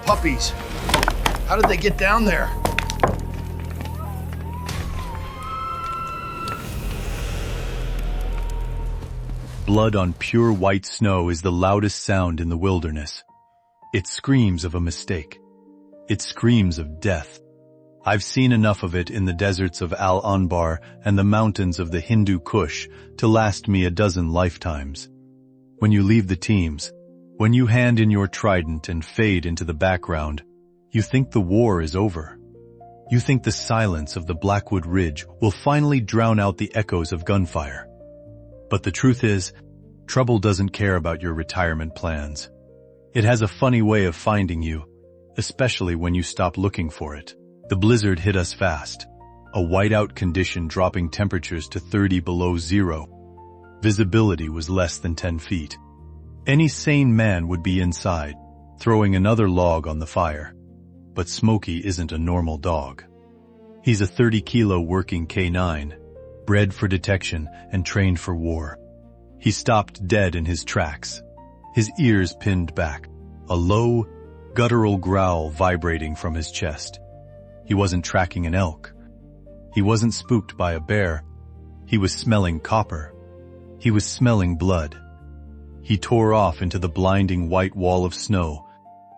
puppies. How did they get down there? Blood on pure white snow is the loudest sound in the wilderness. It screams of a mistake. It screams of death. I've seen enough of it in the deserts of Al-Anbar and the mountains of the Hindu Kush to last me a dozen lifetimes. When you leave the teams, when you hand in your trident and fade into the background, you think the war is over. You think the silence of the Blackwood Ridge will finally drown out the echoes of gunfire. But the truth is, trouble doesn't care about your retirement plans. It has a funny way of finding you, especially when you stop looking for it. The blizzard hit us fast, a whiteout condition dropping temperatures to 30 below zero. Visibility was less than 10 feet. Any sane man would be inside, throwing another log on the fire. But Smoky isn't a normal dog. He's a 30-kilo working K9, bred for detection and trained for war. He stopped dead in his tracks, his ears pinned back, a low, guttural growl vibrating from his chest. He wasn't tracking an elk. He wasn't spooked by a bear. He was smelling copper. He was smelling blood. He tore off into the blinding white wall of snow,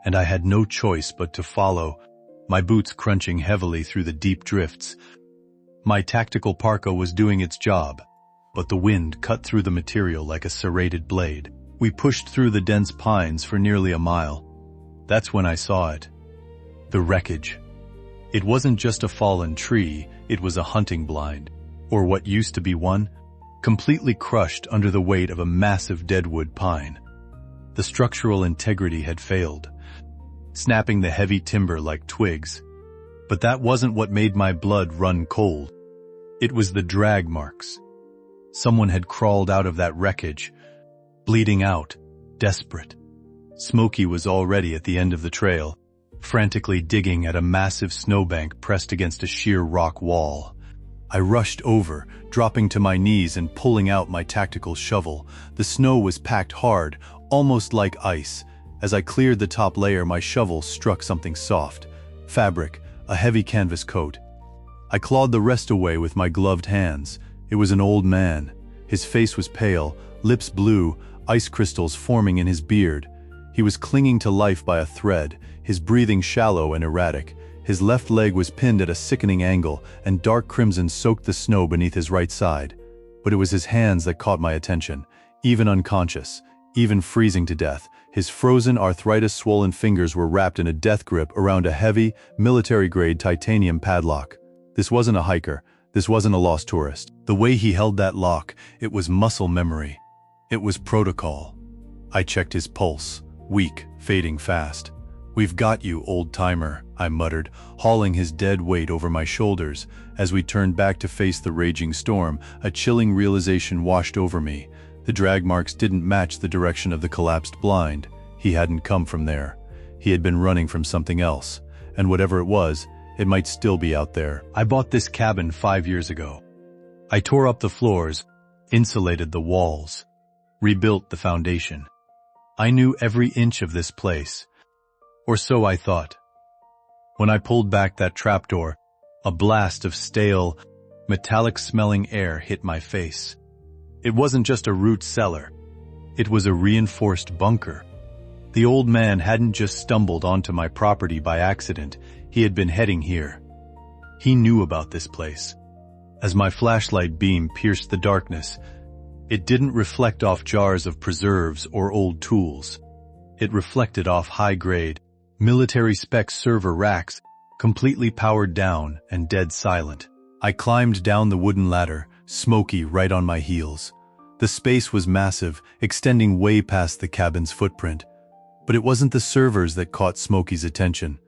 and I had no choice but to follow, my boots crunching heavily through the deep drifts. My tactical parka was doing its job, but the wind cut through the material like a serrated blade. We pushed through the dense pines for nearly a mile. That's when I saw it. The wreckage. It wasn't just a fallen tree, it was a hunting blind, or what used to be one, completely crushed under the weight of a massive deadwood pine. The structural integrity had failed, snapping the heavy timber like twigs. But that wasn't what made my blood run cold. It was the drag marks. Someone had crawled out of that wreckage, bleeding out, desperate. Smoky was already at the end of the trail, frantically digging at a massive snowbank pressed against a sheer rock wall. I rushed over, dropping to my knees and pulling out my tactical shovel. The snow was packed hard, almost like ice. As I cleared the top layer, my shovel struck something soft. Fabric, a heavy canvas coat. I clawed the rest away with my gloved hands. It was an old man. His face was pale, lips blue, ice crystals forming in his beard. He was clinging to life by a thread, his breathing shallow and erratic. His left leg was pinned at a sickening angle, and dark crimson soaked the snow beneath his right side. But it was his hands that caught my attention. Even unconscious, even freezing to death, his frozen, arthritis-swollen fingers were wrapped in a death grip around a heavy, military-grade titanium padlock. This wasn't a hiker. This wasn't a lost tourist. The way he held that lock, it was muscle memory. It was protocol. I checked his pulse, weak, fading fast. "We've got you, old-timer," I muttered, hauling his dead weight over my shoulders. As we turned back to face the raging storm, a chilling realization washed over me. The drag marks didn't match the direction of the collapsed blind. He hadn't come from there. He had been running from something else, and whatever it was, it might still be out there. I bought this cabin 5 years ago. I tore up the floors, insulated the walls, rebuilt the foundation. I knew every inch of this place. Or so I thought. When I pulled back that trapdoor, a blast of stale, metallic-smelling air hit my face. It wasn't just a root cellar. It was a reinforced bunker. The old man hadn't just stumbled onto my property by accident. He had been heading here. He knew about this place. As my flashlight beam pierced the darkness, it didn't reflect off jars of preserves or old tools. It reflected off high-grade, military-spec server racks, completely powered down and dead silent. I climbed down the wooden ladder, Smoky right on my heels. The space was massive, extending way past the cabin's footprint. But it wasn't the servers that caught Smoky's attention.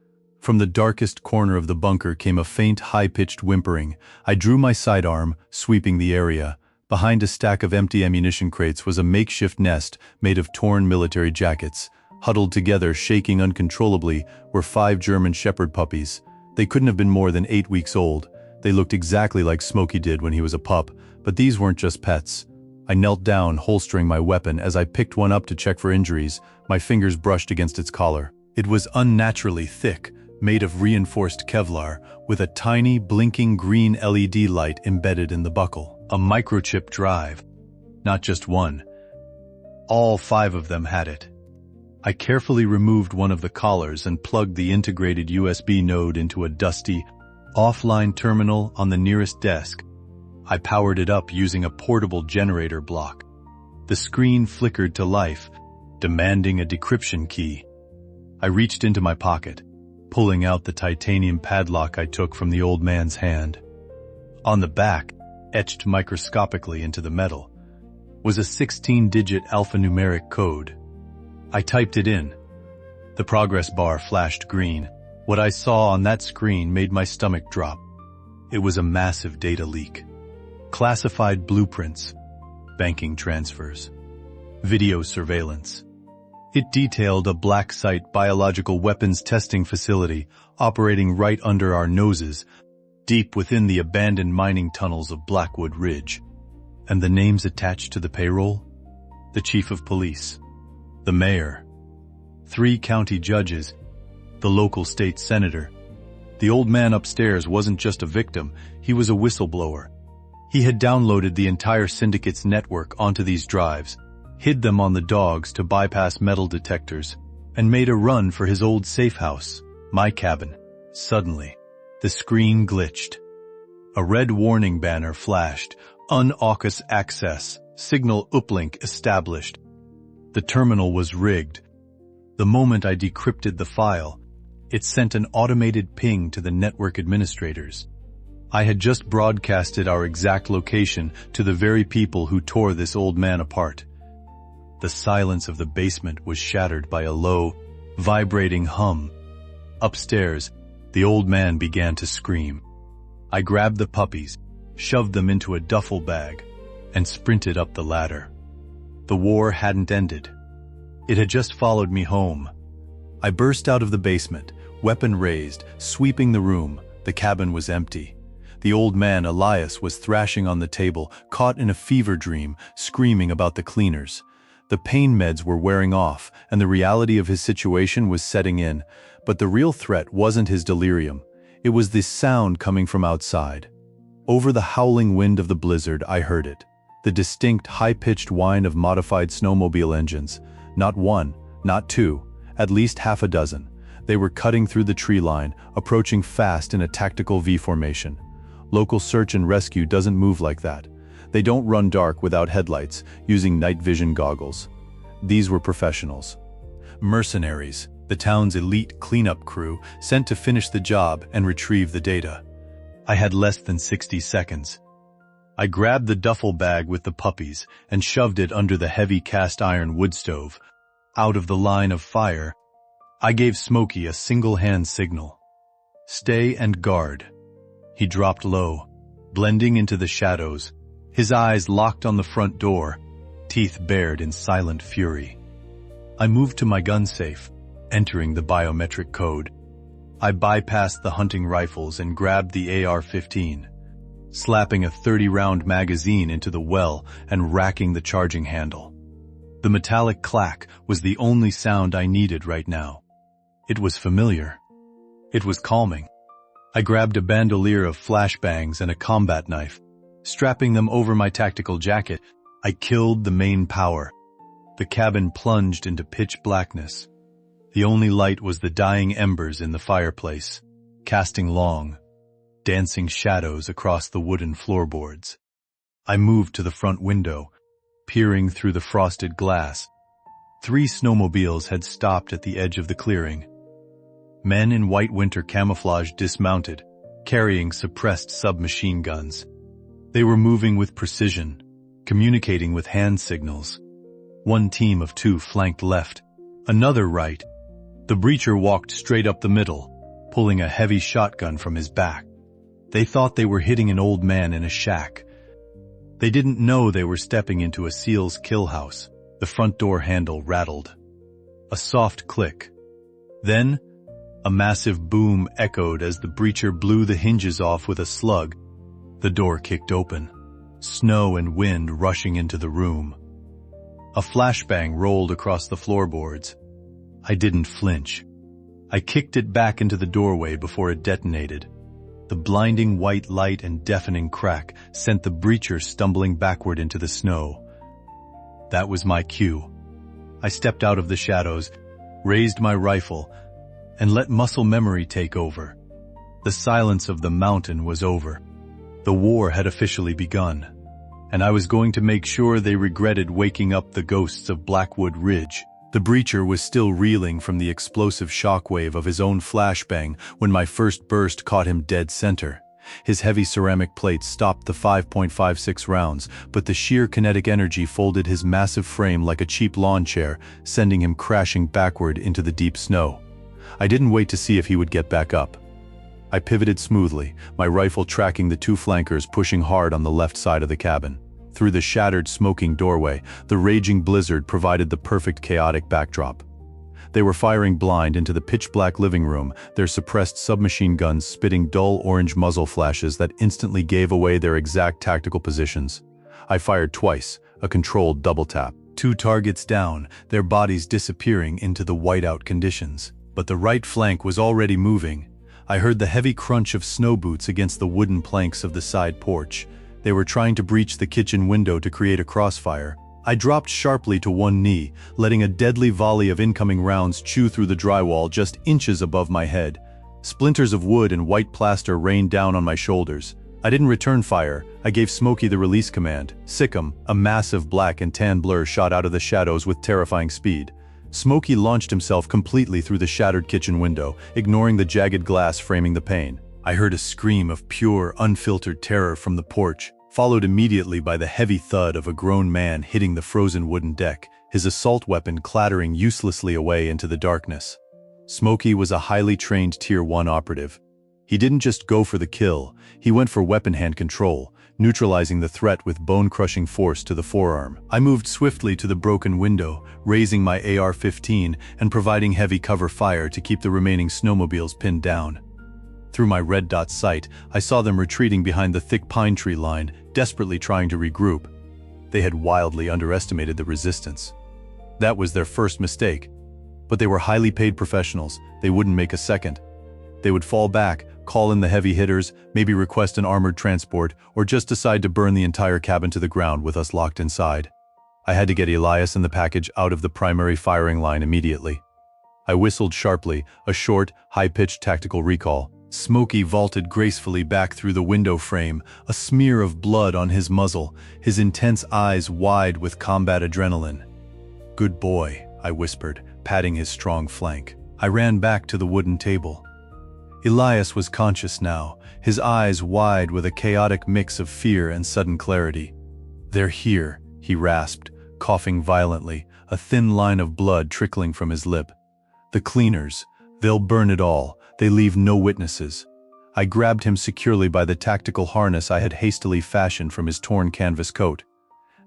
From the darkest corner of the bunker came a faint, high-pitched whimpering. I drew my sidearm, sweeping the area. Behind a stack of empty ammunition crates was a makeshift nest made of torn military jackets. Huddled together, shaking uncontrollably, were 5 German Shepherd puppies. They couldn't have been more than 8 weeks old. They looked exactly like Smoky did when he was a pup, but these weren't just pets. I knelt down, holstering my weapon. As I picked one up to check for injuries, my fingers brushed against its collar. It was unnaturally thick, made of reinforced Kevlar, with a tiny, blinking green LED light embedded in the buckle. A microchip drive. Not just one. All 5 of them had it. I carefully removed one of the collars and plugged the integrated USB node into a dusty, offline terminal on the nearest desk. I powered it up using a portable generator block. The screen flickered to life, demanding a decryption key. I reached into my pocket, pulling out the titanium padlock I took from the old man's hand. On the back, etched microscopically into the metal, was a 16-digit alphanumeric code. I typed it in. The progress bar flashed green. What I saw on that screen made my stomach drop. It was a massive data leak. Classified blueprints, banking transfers, video surveillance. It detailed a black site biological weapons testing facility operating right under our noses, deep within the abandoned mining tunnels of Blackwood Ridge. And the names attached to the payroll? The chief of police, the mayor, 3 county judges, the local state senator. The old man upstairs wasn't just a victim, he was a whistleblower. He had downloaded the entire syndicate's network onto these drives, hid them on the dogs to bypass metal detectors, and made a run for his old safe house, my cabin. Suddenly, the screen glitched. A red warning banner flashed, "Un-AUKUS access, signal uplink established." The terminal was rigged. The moment I decrypted the file, it sent an automated ping to the network administrators. I had just broadcasted our exact location to the very people who tore this old man apart. The silence of the basement was shattered by a low, vibrating hum. Upstairs, the old man began to scream. I grabbed the puppies, shoved them into a duffel bag, and sprinted up the ladder. The war hadn't ended. It had just followed me home. I burst out of the basement, weapon raised, sweeping the room. The cabin was empty. The old man, Elias, was thrashing on the table, caught in a fever dream, screaming about the cleaners. The pain meds were wearing off, and the reality of his situation was setting in. But the real threat wasn't his delirium. It was this sound coming from outside. Over the howling wind of the blizzard, I heard it. The distinct, high-pitched whine of modified snowmobile engines. Not one, not two, at least half a dozen. They were cutting through the tree line, approaching fast in a tactical V formation. Local search and rescue doesn't move like that. They don't run dark without headlights, using night vision goggles. These were professionals. Mercenaries, the town's elite cleanup crew, sent to finish the job and retrieve the data. I had less than 60 seconds. I grabbed the duffel bag with the puppies and shoved it under the heavy cast-iron wood stove. Out of the line of fire, I gave Smoky a single-hand signal. Stay and guard. He dropped low, blending into the shadows, his eyes locked on the front door, teeth bared in silent fury. I moved to my gun safe, entering the biometric code. I bypassed the hunting rifles and grabbed the AR-15, slapping a 30-round magazine into the well and racking the charging handle. The metallic clack was the only sound I needed right now. It was familiar. It was calming. I grabbed a bandolier of flashbangs and a combat knife. Strapping them over my tactical jacket, I killed the main power. The cabin plunged into pitch blackness. The only light was the dying embers in the fireplace, casting long, dancing shadows across the wooden floorboards. I moved to the front window, peering through the frosted glass. 3 snowmobiles had stopped at the edge of the clearing. Men in white winter camouflage dismounted, carrying suppressed submachine guns. They were moving with precision, communicating with hand signals. One team of 2 flanked left, another right. The breacher walked straight up the middle, pulling a heavy shotgun from his back. They thought they were hitting an old man in a shack. They didn't know they were stepping into a SEAL's kill house. The front door handle rattled. A soft click. Then, a massive boom echoed as the breacher blew the hinges off with a slug. The door kicked open, snow and wind rushing into the room. A flashbang rolled across the floorboards. I didn't flinch. I kicked it back into the doorway before it detonated. The blinding white light and deafening crack sent the breacher stumbling backward into the snow. That was my cue. I stepped out of the shadows, raised my rifle, and let muscle memory take over. The silence of the mountain was over. The war had officially begun, and I was going to make sure they regretted waking up the ghosts of Blackwood Ridge. The breacher was still reeling from the explosive shockwave of his own flashbang when my first burst caught him dead center. His heavy ceramic plate stopped the 5.56 rounds, but the sheer kinetic energy folded his massive frame like a cheap lawn chair, sending him crashing backward into the deep snow. I didn't wait to see if he would get back up. I pivoted smoothly, my rifle tracking the two flankers pushing hard on the left side of the cabin. Through the shattered, smoking doorway, the raging blizzard provided the perfect chaotic backdrop. They were firing blind into the pitch-black living room, their suppressed submachine guns spitting dull orange muzzle flashes that instantly gave away their exact tactical positions. I fired twice, a controlled double tap. 2 targets down, their bodies disappearing into the whiteout conditions. But the right flank was already moving. I heard the heavy crunch of snow boots against the wooden planks of the side porch. They were trying to breach the kitchen window to create a crossfire. I dropped sharply to one knee, letting a deadly volley of incoming rounds chew through the drywall just inches above my head. Splinters of wood and white plaster rained down on my shoulders. I didn't return fire. I gave Smoky the release command. Sikkim, a massive black and tan blur, shot out of the shadows with terrifying speed. Smoky launched himself completely through the shattered kitchen window, ignoring the jagged glass framing the pane. I heard a scream of pure, unfiltered terror from the porch, followed immediately by the heavy thud of a grown man hitting the frozen wooden deck, his assault weapon clattering uselessly away into the darkness. Smoky was a highly trained Tier 1 operative. He didn't just go for the kill, he went for weapon hand control, neutralizing the threat with bone-crushing force to the forearm. I moved swiftly to the broken window, raising my AR-15 and providing heavy cover fire to keep the remaining snowmobiles pinned down. Through my red dot sight, I saw them retreating behind the thick pine tree line, desperately trying to regroup. They had wildly underestimated the resistance. That was their first mistake. But they were highly paid professionals. They wouldn't make a second. They would fall back, call in the heavy hitters, maybe request an armored transport, or just decide to burn the entire cabin to the ground with us locked inside. I had to get Elias and the package out of the primary firing line immediately. I whistled sharply, a short, high-pitched tactical recall. Smoky vaulted gracefully back through the window frame, a smear of blood on his muzzle, his intense eyes wide with combat adrenaline. "Good boy," I whispered, patting his strong flank. I ran back to the wooden table. Elias was conscious now, his eyes wide with a chaotic mix of fear and sudden clarity. "They're here," he rasped, coughing violently, a thin line of blood trickling from his lip. "The cleaners. They'll burn it all. They leave no witnesses." I grabbed him securely by the tactical harness I had hastily fashioned from his torn canvas coat.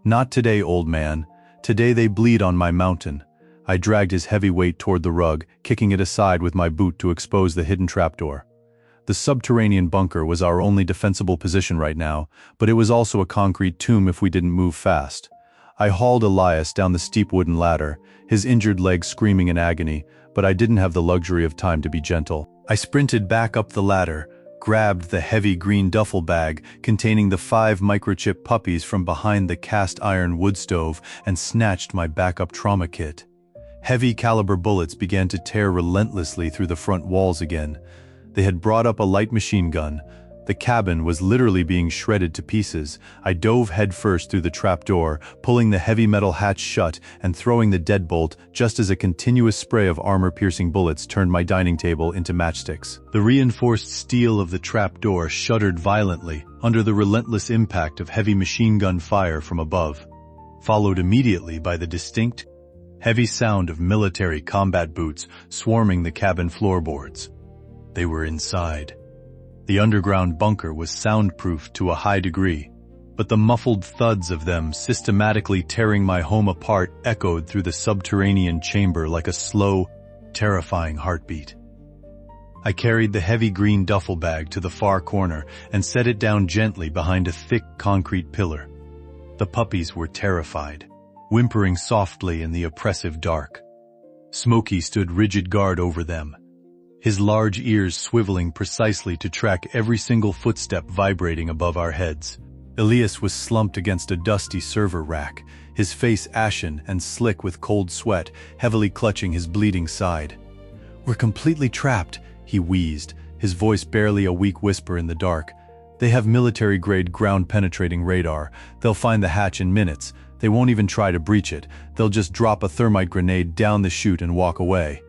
"Not today, old man. Today they bleed on my mountain." I dragged his heavy weight toward the rug, kicking it aside with my boot to expose the hidden trapdoor. The subterranean bunker was our only defensible position right now, but it was also a concrete tomb if we didn't move fast. I hauled Elias down the steep wooden ladder, his injured leg screaming in agony, but I didn't have the luxury of time to be gentle. I sprinted back up the ladder, grabbed the heavy green duffel bag containing the 5 microchip puppies from behind the cast iron wood stove, and snatched my backup trauma kit. Heavy caliber bullets began to tear relentlessly through the front walls again. They had brought up a light machine gun. The cabin was literally being shredded to pieces. I dove headfirst through the trapdoor, pulling the heavy metal hatch shut and throwing the deadbolt just as a continuous spray of armor-piercing bullets turned my dining table into matchsticks. The reinforced steel of the trapdoor shuddered violently under the relentless impact of heavy machine gun fire from above, followed immediately by the distinct, heavy sound of military combat boots swarming the cabin floorboards. They were inside. The underground bunker was soundproof to a high degree, but the muffled thuds of them systematically tearing my home apart echoed through the subterranean chamber like a slow, terrifying heartbeat. I carried the heavy green duffel bag to the far corner and set it down gently behind a thick concrete pillar. The puppies were terrified, whimpering softly in the oppressive dark. Smoky stood rigid guard over them, his large ears swiveling precisely to track every single footstep vibrating above our heads. Elias was slumped against a dusty server rack, his face ashen and slick with cold sweat, heavily clutching his bleeding side. "We're completely trapped," he wheezed, his voice barely a weak whisper in the dark. "They have military-grade ground-penetrating radar. They'll find the hatch in minutes. They won't even try to breach it. They'll just drop a thermite grenade down the chute and walk away."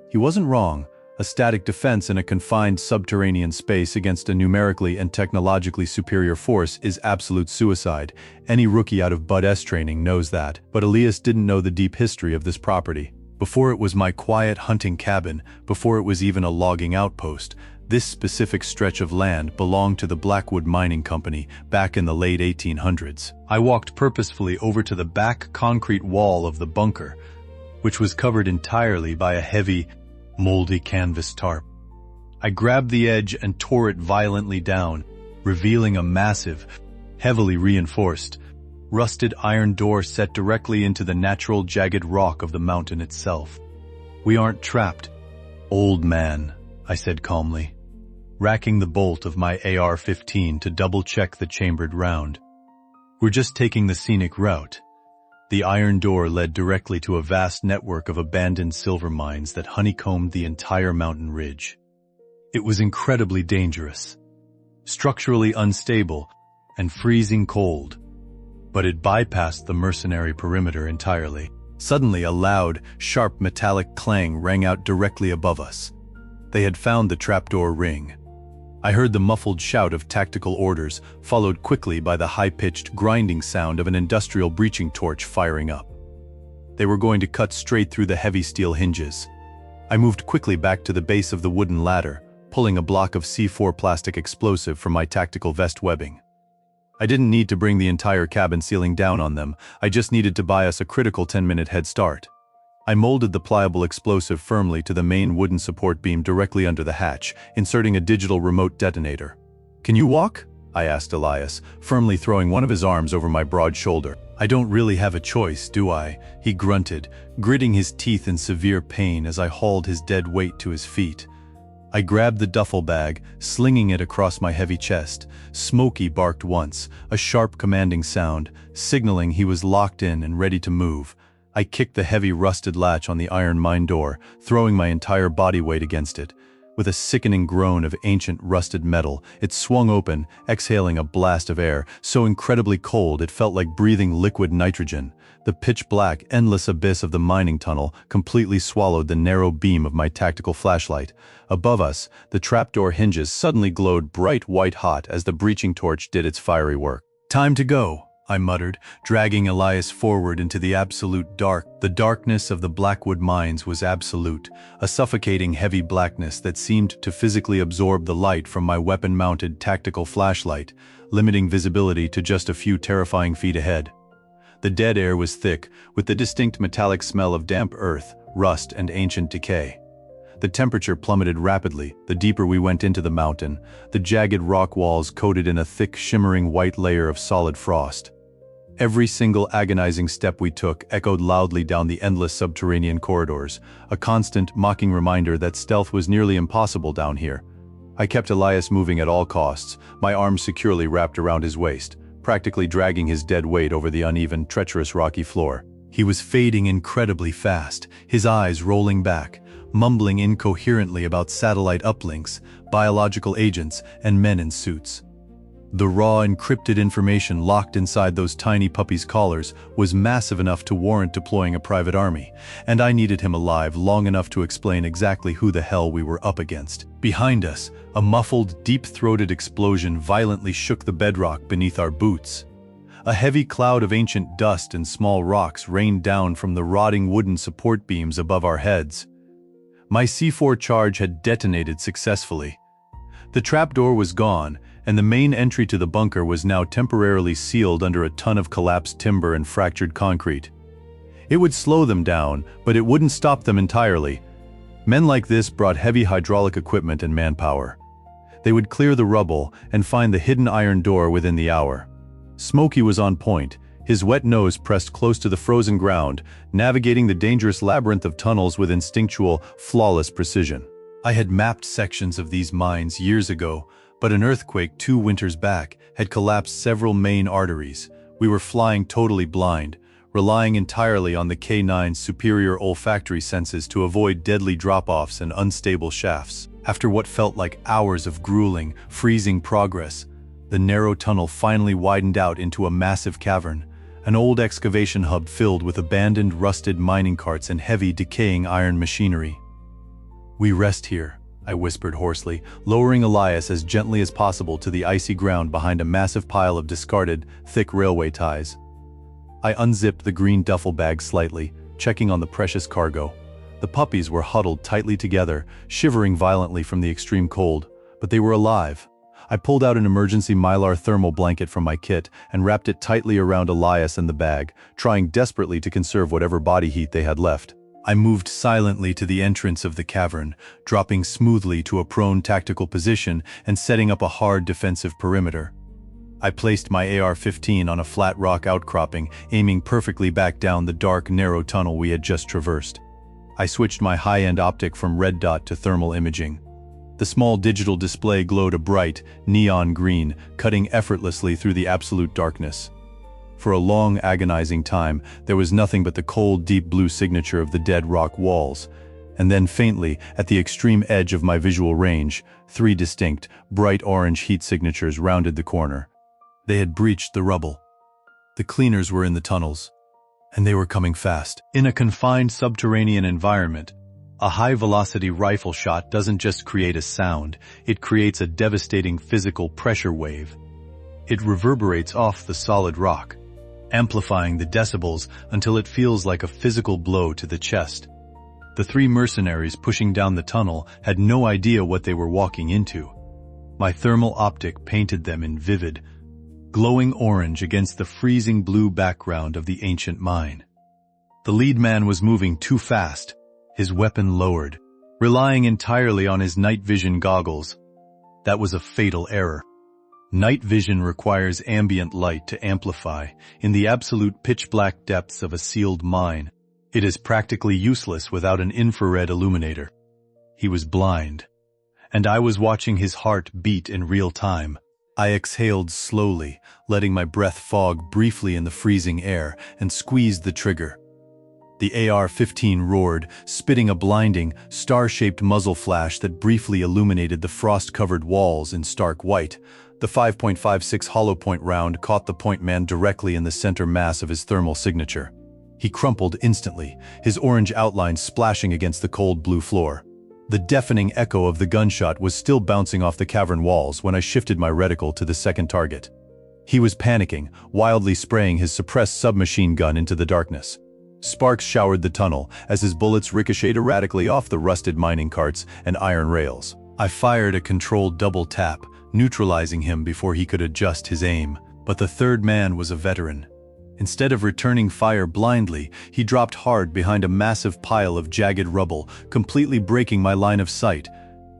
He wasn't wrong. A static defense in a confined subterranean space against a numerically and technologically superior force is absolute suicide. Any rookie out of Bud S training knows that. But Elias didn't know the deep history of this property. Before it was my quiet hunting cabin, before it was even a logging outpost, this specific stretch of land belonged to the Blackwood Mining Company back in the late 1800s. I walked purposefully over to the back concrete wall of the bunker, which was covered entirely by a heavy, moldy canvas tarp. I grabbed the edge and tore it violently down, revealing a massive, heavily reinforced, rusted iron door set directly into the natural jagged rock of the mountain itself. "We aren't trapped, old man," I said calmly, racking the bolt of my AR-15 to double-check the chambered round. "We're just taking the scenic route." The iron door led directly to a vast network of abandoned silver mines that honeycombed the entire mountain ridge. It was incredibly dangerous, structurally unstable, and freezing cold, but it bypassed the mercenary perimeter entirely. Suddenly, a loud, sharp metallic clang rang out directly above us. They had found the trapdoor ring. I heard the muffled shout of tactical orders, followed quickly by the high-pitched grinding sound of an industrial breaching torch firing up. They were going to cut straight through the heavy steel hinges. I moved quickly back to the base of the wooden ladder, pulling a block of C4 plastic explosive from my tactical vest webbing. I didn't need to bring the entire cabin ceiling down on them, I just needed to buy us a critical 10-minute head start. I molded the pliable explosive firmly to the main wooden support beam directly under the hatch, inserting a digital remote detonator. "Can you walk?" I asked Elias, firmly throwing one of his arms over my broad shoulder. "I don't really have a choice, do I?" he grunted, gritting his teeth in severe pain as I hauled his dead weight to his feet. I grabbed the duffel bag, slinging it across my heavy chest. Smoky barked once, a sharp commanding sound, signaling he was locked in and ready to move. I kicked the heavy rusted latch on the iron mine door, throwing my entire body weight against it. With a sickening groan of ancient rusted metal, it swung open, exhaling a blast of air, so incredibly cold it felt like breathing liquid nitrogen. The pitch-black, endless abyss of the mining tunnel completely swallowed the narrow beam of my tactical flashlight. Above us, the trapdoor hinges suddenly glowed bright white-hot as the breaching torch did its fiery work. "Time to go," I muttered, dragging Elias forward into the absolute dark. The darkness of the Blackwood mines was absolute, a suffocating heavy blackness that seemed to physically absorb the light from my weapon-mounted tactical flashlight, limiting visibility to just a few terrifying feet ahead. The dead air was thick, with the distinct metallic smell of damp earth, rust, and ancient decay. The temperature plummeted rapidly the deeper we went into the mountain, the jagged rock walls coated in a thick, shimmering white layer of solid frost. Every single agonizing step we took echoed loudly down the endless subterranean corridors, a constant, mocking reminder that stealth was nearly impossible down here. I kept Elias moving at all costs, my arms securely wrapped around his waist, practically dragging his dead weight over the uneven, treacherous rocky floor. He was fading incredibly fast, his eyes rolling back, mumbling incoherently about satellite uplinks, biological agents, and men in suits. The raw, encrypted information locked inside those tiny puppies' collars was massive enough to warrant deploying a private army, and I needed him alive long enough to explain exactly who the hell we were up against. Behind us, a muffled, deep-throated explosion violently shook the bedrock beneath our boots. A heavy cloud of ancient dust and small rocks rained down from the rotting wooden support beams above our heads. My C4 charge had detonated successfully. The trapdoor was gone, and the main entry to the bunker was now temporarily sealed under a ton of collapsed timber and fractured concrete. It would slow them down, but it wouldn't stop them entirely. Men like this brought heavy hydraulic equipment and manpower. They would clear the rubble and find the hidden iron door within the hour. Smoky was on point, his wet nose pressed close to the frozen ground, navigating the dangerous labyrinth of tunnels with instinctual, flawless precision. I had mapped sections of these mines years ago, but an earthquake 2 winters back had collapsed several main arteries. We were flying totally blind, relying entirely on the K9's superior olfactory senses to avoid deadly drop-offs and unstable shafts. After what felt like hours of grueling, freezing progress, the narrow tunnel finally widened out into a massive cavern, an old excavation hub filled with abandoned, rusted mining carts and heavy, decaying iron machinery. "We rest here," I whispered hoarsely, lowering Elias as gently as possible to the icy ground behind a massive pile of discarded, thick railway ties. I unzipped the green duffel bag slightly, checking on the precious cargo. The puppies were huddled tightly together, shivering violently from the extreme cold, but they were alive. I pulled out an emergency Mylar thermal blanket from my kit and wrapped it tightly around Elias and the bag, trying desperately to conserve whatever body heat they had left. I moved silently to the entrance of the cavern, dropping smoothly to a prone tactical position and setting up a hard defensive perimeter. I placed my AR-15 on a flat rock outcropping, aiming perfectly back down the dark, narrow tunnel we had just traversed. I switched my high-end optic from red dot to thermal imaging. The small digital display glowed a bright, neon green, cutting effortlessly through the absolute darkness. For a long, agonizing time, there was nothing but the cold, deep blue signature of the dead rock walls. And then faintly, at the extreme edge of my visual range, 3 distinct, bright orange heat signatures rounded the corner. They had breached the rubble. The cleaners were in the tunnels, and they were coming fast. In a confined subterranean environment, a high-velocity rifle shot doesn't just create a sound, it creates a devastating physical pressure wave. It reverberates off the solid rock, amplifying the decibels until it feels like a physical blow to the chest. The 3 mercenaries pushing down the tunnel had no idea what they were walking into. My thermal optic painted them in vivid, glowing orange against the freezing blue background of the ancient mine. The lead man was moving too fast, his weapon lowered, relying entirely on his night vision goggles. That was a fatal error. Night vision requires ambient light to amplify. In the absolute pitch-black depths of a sealed mine, it is practically useless without an infrared illuminator. He was blind, and I was watching his heart beat in real time. I exhaled slowly, letting my breath fog briefly in the freezing air, and squeezed the trigger. The AR-15 roared, spitting a blinding, star-shaped muzzle flash that briefly illuminated the frost-covered walls in stark white. The 5.56 hollow point round caught the point man directly in the center mass of his thermal signature. He crumpled instantly, his orange outline splashing against the cold blue floor. The deafening echo of the gunshot was still bouncing off the cavern walls when I shifted my reticle to the second target. He was panicking, wildly spraying his suppressed submachine gun into the darkness. Sparks showered the tunnel as his bullets ricocheted erratically off the rusted mining carts and iron rails. I fired a controlled double tap, neutralizing him before he could adjust his aim. But the third man was a veteran. Instead of returning fire blindly, he dropped hard behind a massive pile of jagged rubble, completely breaking my line of sight.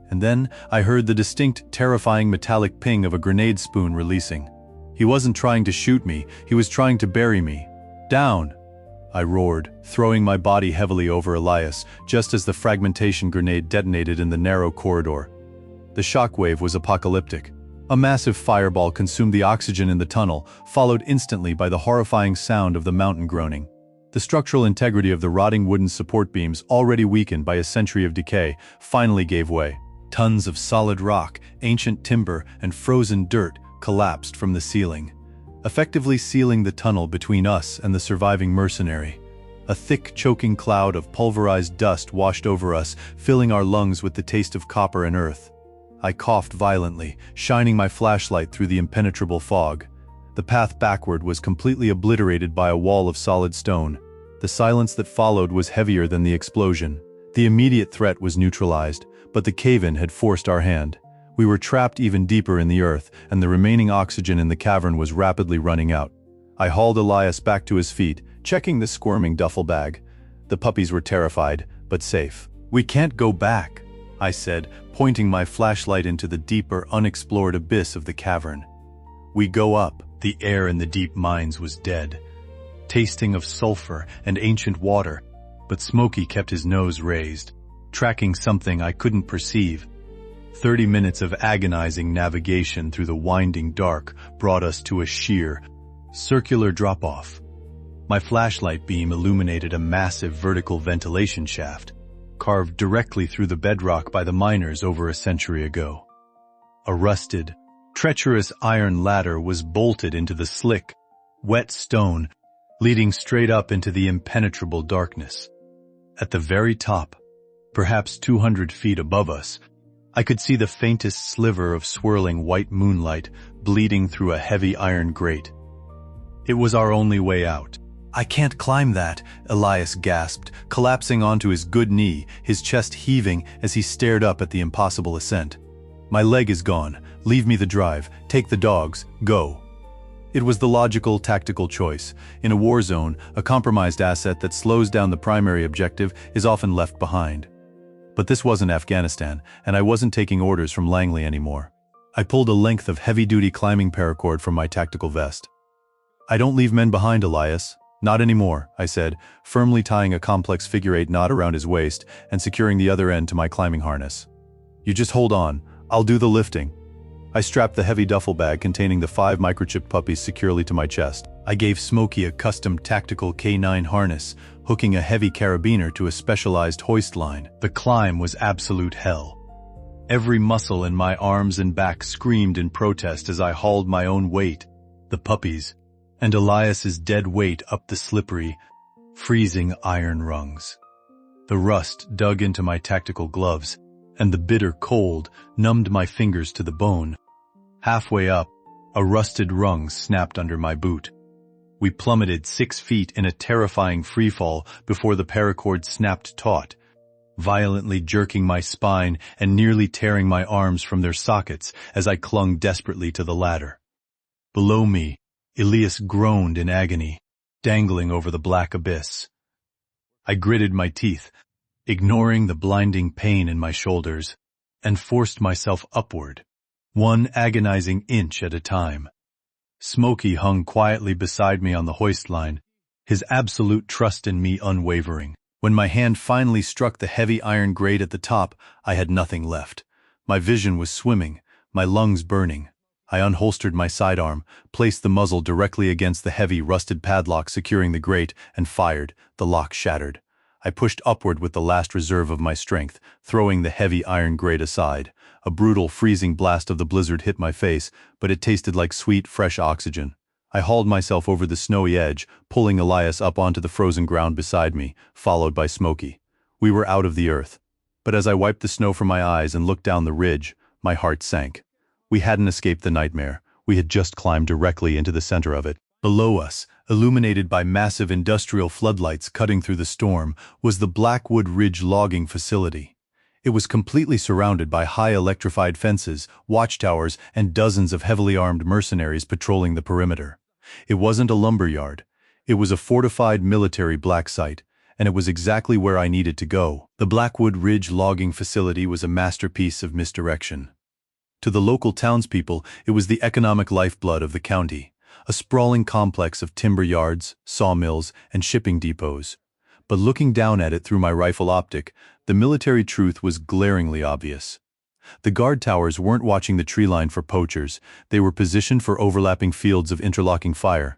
And then I heard the distinct, terrifying metallic ping of a grenade spoon releasing. He wasn't trying to shoot me, he was trying to bury me. "Down!" I roared, throwing my body heavily over Elias, just as the fragmentation grenade detonated in the narrow corridor. The shockwave was apocalyptic. A massive fireball consumed the oxygen in the tunnel, followed instantly by the horrifying sound of the mountain groaning. The structural integrity of the rotting wooden support beams, already weakened by a century of decay, finally gave way. Tons of solid rock, ancient timber, and frozen dirt collapsed from the ceiling, effectively sealing the tunnel between us and the surviving mercenary. A thick, choking cloud of pulverized dust washed over us, filling our lungs with the taste of copper and earth. I coughed violently, shining my flashlight through the impenetrable fog. The path backward was completely obliterated by a wall of solid stone. The silence that followed was heavier than the explosion. The immediate threat was neutralized, but the cave-in had forced our hand. We were trapped even deeper in the earth, and the remaining oxygen in the cavern was rapidly running out. I hauled Elias back to his feet, checking the squirming duffel bag. The puppies were terrified, but safe. "We can't go back," I said, pointing my flashlight into the deeper, unexplored abyss of the cavern. "We go up." The air in the deep mines was dead, tasting of sulfur and ancient water, but Smoky kept his nose raised. tracking something I couldn't perceive. 30 minutes of agonizing navigation through the winding dark brought us to a sheer, circular drop-off. My flashlight beam illuminated a massive vertical ventilation shaft, carved directly through the bedrock by the miners over a century ago. A rusted, treacherous iron ladder was bolted into the slick, wet stone, leading straight up into the impenetrable darkness. At the very top, perhaps 200 feet above us, I could see the faintest sliver of swirling white moonlight bleeding through a heavy iron grate. It was our only way out. "I can't climb that," Elias gasped, collapsing onto his good knee, his chest heaving as he stared up at the impossible ascent. "My leg is gone. Leave me the drive. Take the dogs. Go." It was the logical, tactical choice. In a war zone, a compromised asset that slows down the primary objective is often left behind. But this wasn't Afghanistan, and I wasn't taking orders from Langley anymore. I pulled a length of heavy-duty climbing paracord from my tactical vest. "I don't leave men behind, Elias. Not anymore," I said, firmly tying a complex figure-8 knot around his waist and securing the other end to my climbing harness. "You just hold on. I'll do the lifting." I strapped the heavy duffel bag containing the 5 microchipped puppies securely to my chest. I gave Smoky a custom tactical K9 harness, hooking a heavy carabiner to a specialized hoist line. The climb was absolute hell. Every muscle in my arms and back screamed in protest as I hauled my own weight, the puppies, and Elias's dead weight up the slippery, freezing iron rungs. The rust dug into my tactical gloves, and the bitter cold numbed my fingers to the bone. Halfway up, a rusted rung snapped under my boot. We plummeted 6 feet in a terrifying freefall before the paracord snapped taut, violently jerking my spine and nearly tearing my arms from their sockets as I clung desperately to the ladder. Below me, Elias groaned in agony, dangling over the black abyss. I gritted my teeth, ignoring the blinding pain in my shoulders, and forced myself upward, one agonizing inch at a time. Smoky hung quietly beside me on the hoist line, his absolute trust in me unwavering. When my hand finally struck the heavy iron grate at the top, I had nothing left. My vision was swimming, my lungs burning. I unholstered my sidearm, placed the muzzle directly against the heavy, rusted padlock securing the grate, and fired. The lock shattered. I pushed upward with the last reserve of my strength, throwing the heavy iron grate aside. A brutal, freezing blast of the blizzard hit my face, but it tasted like sweet, fresh oxygen. I hauled myself over the snowy edge, pulling Elias up onto the frozen ground beside me, followed by Smoky. We were out of the earth. But as I wiped the snow from my eyes and looked down the ridge, my heart sank. We hadn't escaped the nightmare. We had just climbed directly into the center of it. Below us, illuminated by massive industrial floodlights cutting through the storm, was the Blackwood Ridge logging facility. It was completely surrounded by high electrified fences, watchtowers, and dozens of heavily armed mercenaries patrolling the perimeter. It wasn't a lumber yard. It was a fortified military black site, and it was exactly where I needed to go. The Blackwood Ridge logging facility was a masterpiece of misdirection. To the local townspeople, it was the economic lifeblood of the county, a sprawling complex of timber yards, sawmills, and shipping depots. But looking down at it through my rifle optic, the military truth was glaringly obvious. The guard towers weren't watching the tree line for poachers, they were positioned for overlapping fields of interlocking fire.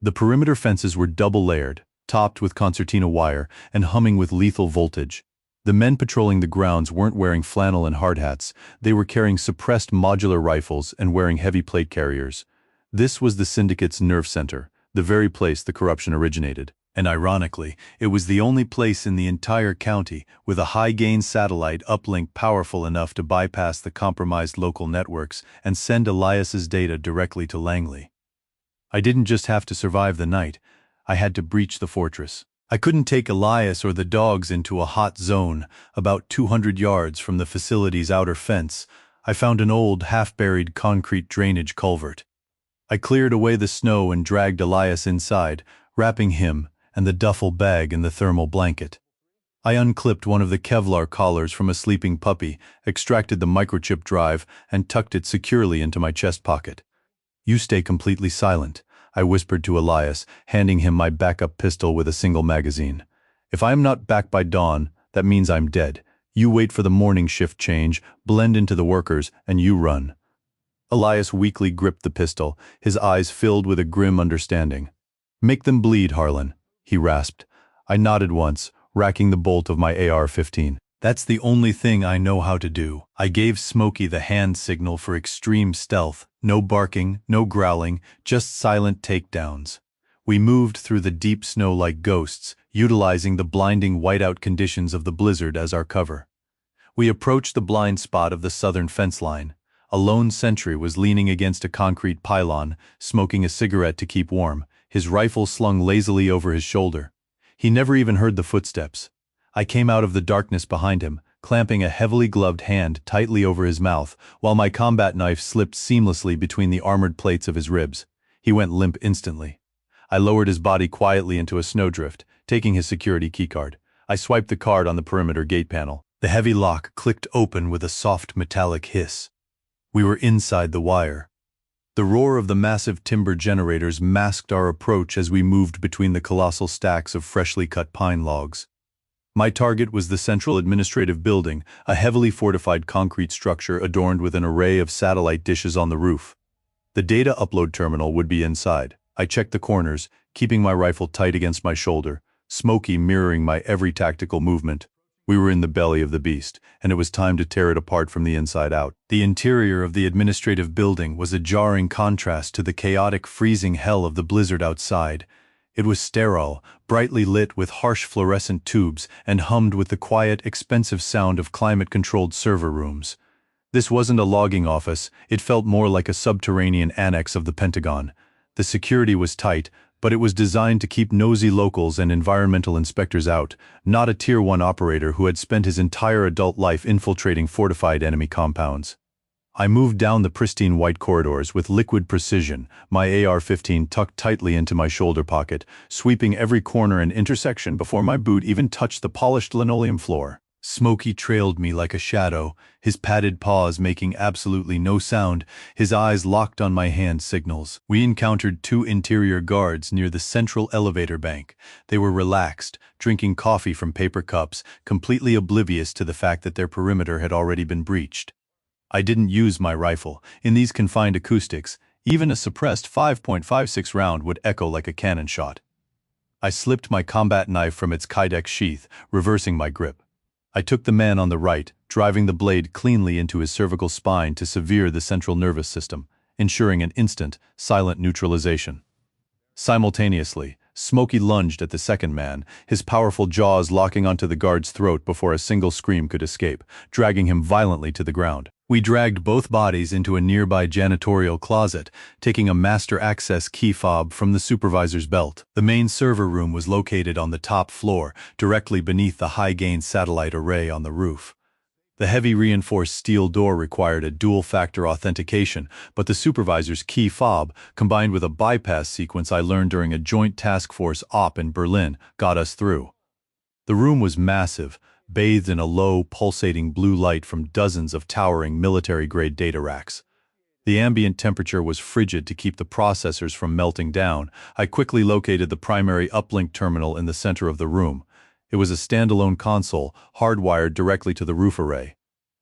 The perimeter fences were double-layered, topped with concertina wire, and humming with lethal voltage. The men patrolling the grounds weren't wearing flannel and hard hats, they were carrying suppressed modular rifles and wearing heavy plate carriers. This was the syndicate's nerve center, the very place the corruption originated. And ironically, it was the only place in the entire county with a high-gain satellite uplink powerful enough to bypass the compromised local networks and send Elias's data directly to Langley. I didn't just have to survive the night, I had to breach the fortress. I couldn't take Elias or the dogs into a hot zone about 200 yards from the facility's outer fence. I found an old, half-buried concrete drainage culvert. I cleared away the snow and dragged Elias inside, wrapping him and the duffel bag in the thermal blanket. I unclipped one of the Kevlar collars from a sleeping puppy, extracted the microchip drive, and tucked it securely into my chest pocket. "You stay completely silent," I whispered to Elias, handing him my backup pistol with a single magazine. "If I am not back by dawn, that means I'm dead. You wait for the morning shift change, blend into the workers, and you run. Elias weakly gripped the pistol, his eyes filled with a grim understanding. "Make them bleed, Harlan," he rasped. I nodded once, racking the bolt of my AR-15. "That's the only thing I know how to do." I gave Smoky the hand signal for extreme stealth. No barking, no growling, just silent takedowns. We moved through the deep snow like ghosts, utilizing the blinding whiteout conditions of the blizzard as our cover. We approached the blind spot of the southern fence line. A lone sentry was leaning against a concrete pylon, smoking a cigarette to keep warm, his rifle slung lazily over his shoulder. He never even heard the footsteps. I came out of the darkness behind him, clamping a heavily gloved hand tightly over his mouth, while my combat knife slipped seamlessly between the armored plates of his ribs. He went limp instantly. I lowered his body quietly into a snowdrift, taking his security keycard. I swiped the card on the perimeter gate panel. The heavy lock clicked open with a soft metallic hiss. We were inside the wire. The roar of the massive timber generators masked our approach as we moved between the colossal stacks of freshly cut pine logs. My target was the central administrative building, a heavily fortified concrete structure adorned with an array of satellite dishes on the roof. The data upload terminal would be inside. I checked the corners, keeping my rifle tight against my shoulder, Smoky mirroring my every tactical movement. We were in the belly of the beast, and it was time to tear it apart from the inside out. The interior of the administrative building was a jarring contrast to the chaotic, freezing hell of the blizzard outside. It was sterile, brightly lit with harsh fluorescent tubes, and hummed with the quiet, expensive sound of climate-controlled server rooms. This wasn't a logging office, it felt more like a subterranean annex of the Pentagon. The security was tight, but it was designed to keep nosy locals and environmental inspectors out, not a Tier 1 operator who had spent his entire adult life infiltrating fortified enemy compounds. I moved down the pristine white corridors with liquid precision, my AR-15 tucked tightly into my shoulder pocket, sweeping every corner and intersection before my boot even touched the polished linoleum floor. Smoky trailed me like a shadow, his padded paws making absolutely no sound, his eyes locked on my hand signals. We encountered 2 interior guards near the central elevator bank. They were relaxed, drinking coffee from paper cups, completely oblivious to the fact that their perimeter had already been breached. I didn't use my rifle. In these confined acoustics, even a suppressed 5.56 round would echo like a cannon shot. I slipped my combat knife from its Kydex sheath, reversing my grip. I took the man on the right, driving the blade cleanly into his cervical spine to sever the central nervous system, ensuring an instant, silent neutralization. Simultaneously, Smoky lunged at the second man, his powerful jaws locking onto the guard's throat before a single scream could escape, dragging him violently to the ground. We dragged both bodies into a nearby janitorial closet, taking a master access key fob from the supervisor's belt. The main server room was located on the top floor, directly beneath the high-gain satellite array on the roof. The heavy reinforced steel door required a dual-factor authentication, but the supervisor's key fob, combined with a bypass sequence I learned during a joint task force op in Berlin, got us through. The room was massive, bathed in a low, pulsating blue light from dozens of towering military-grade data racks. The ambient temperature was frigid to keep the processors from melting down. I quickly located the primary uplink terminal in the center of the room. It was a standalone console, hardwired directly to the roof array.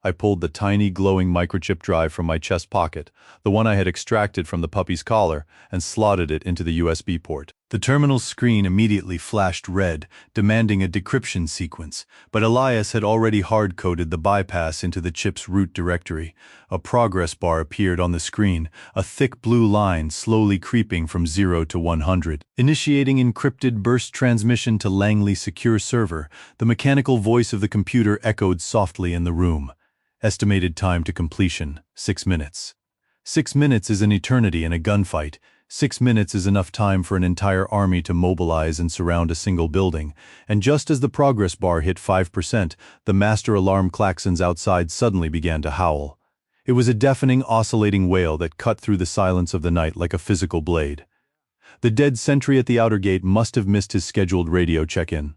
I pulled the tiny, glowing microchip drive from my chest pocket, the one I had extracted from the puppy's collar, and slotted it into the USB port. The terminal screen immediately flashed red, demanding a decryption sequence, but Elias had already hard-coded the bypass into the chip's root directory. A progress bar appeared on the screen, a thick blue line slowly creeping from 0 to 100. Initiating encrypted burst transmission to Langley Secure Server, the mechanical voice of the computer echoed softly in the room. Estimated time to completion, 6 minutes. 6 minutes is an eternity in a gunfight. 6 minutes is enough time for an entire army to mobilize and surround a single building, and just as the progress bar hit 5%, the master alarm klaxons outside suddenly began to howl. It was a deafening, oscillating wail that cut through the silence of the night like a physical blade. The dead sentry at the outer gate must have missed his scheduled radio check-in.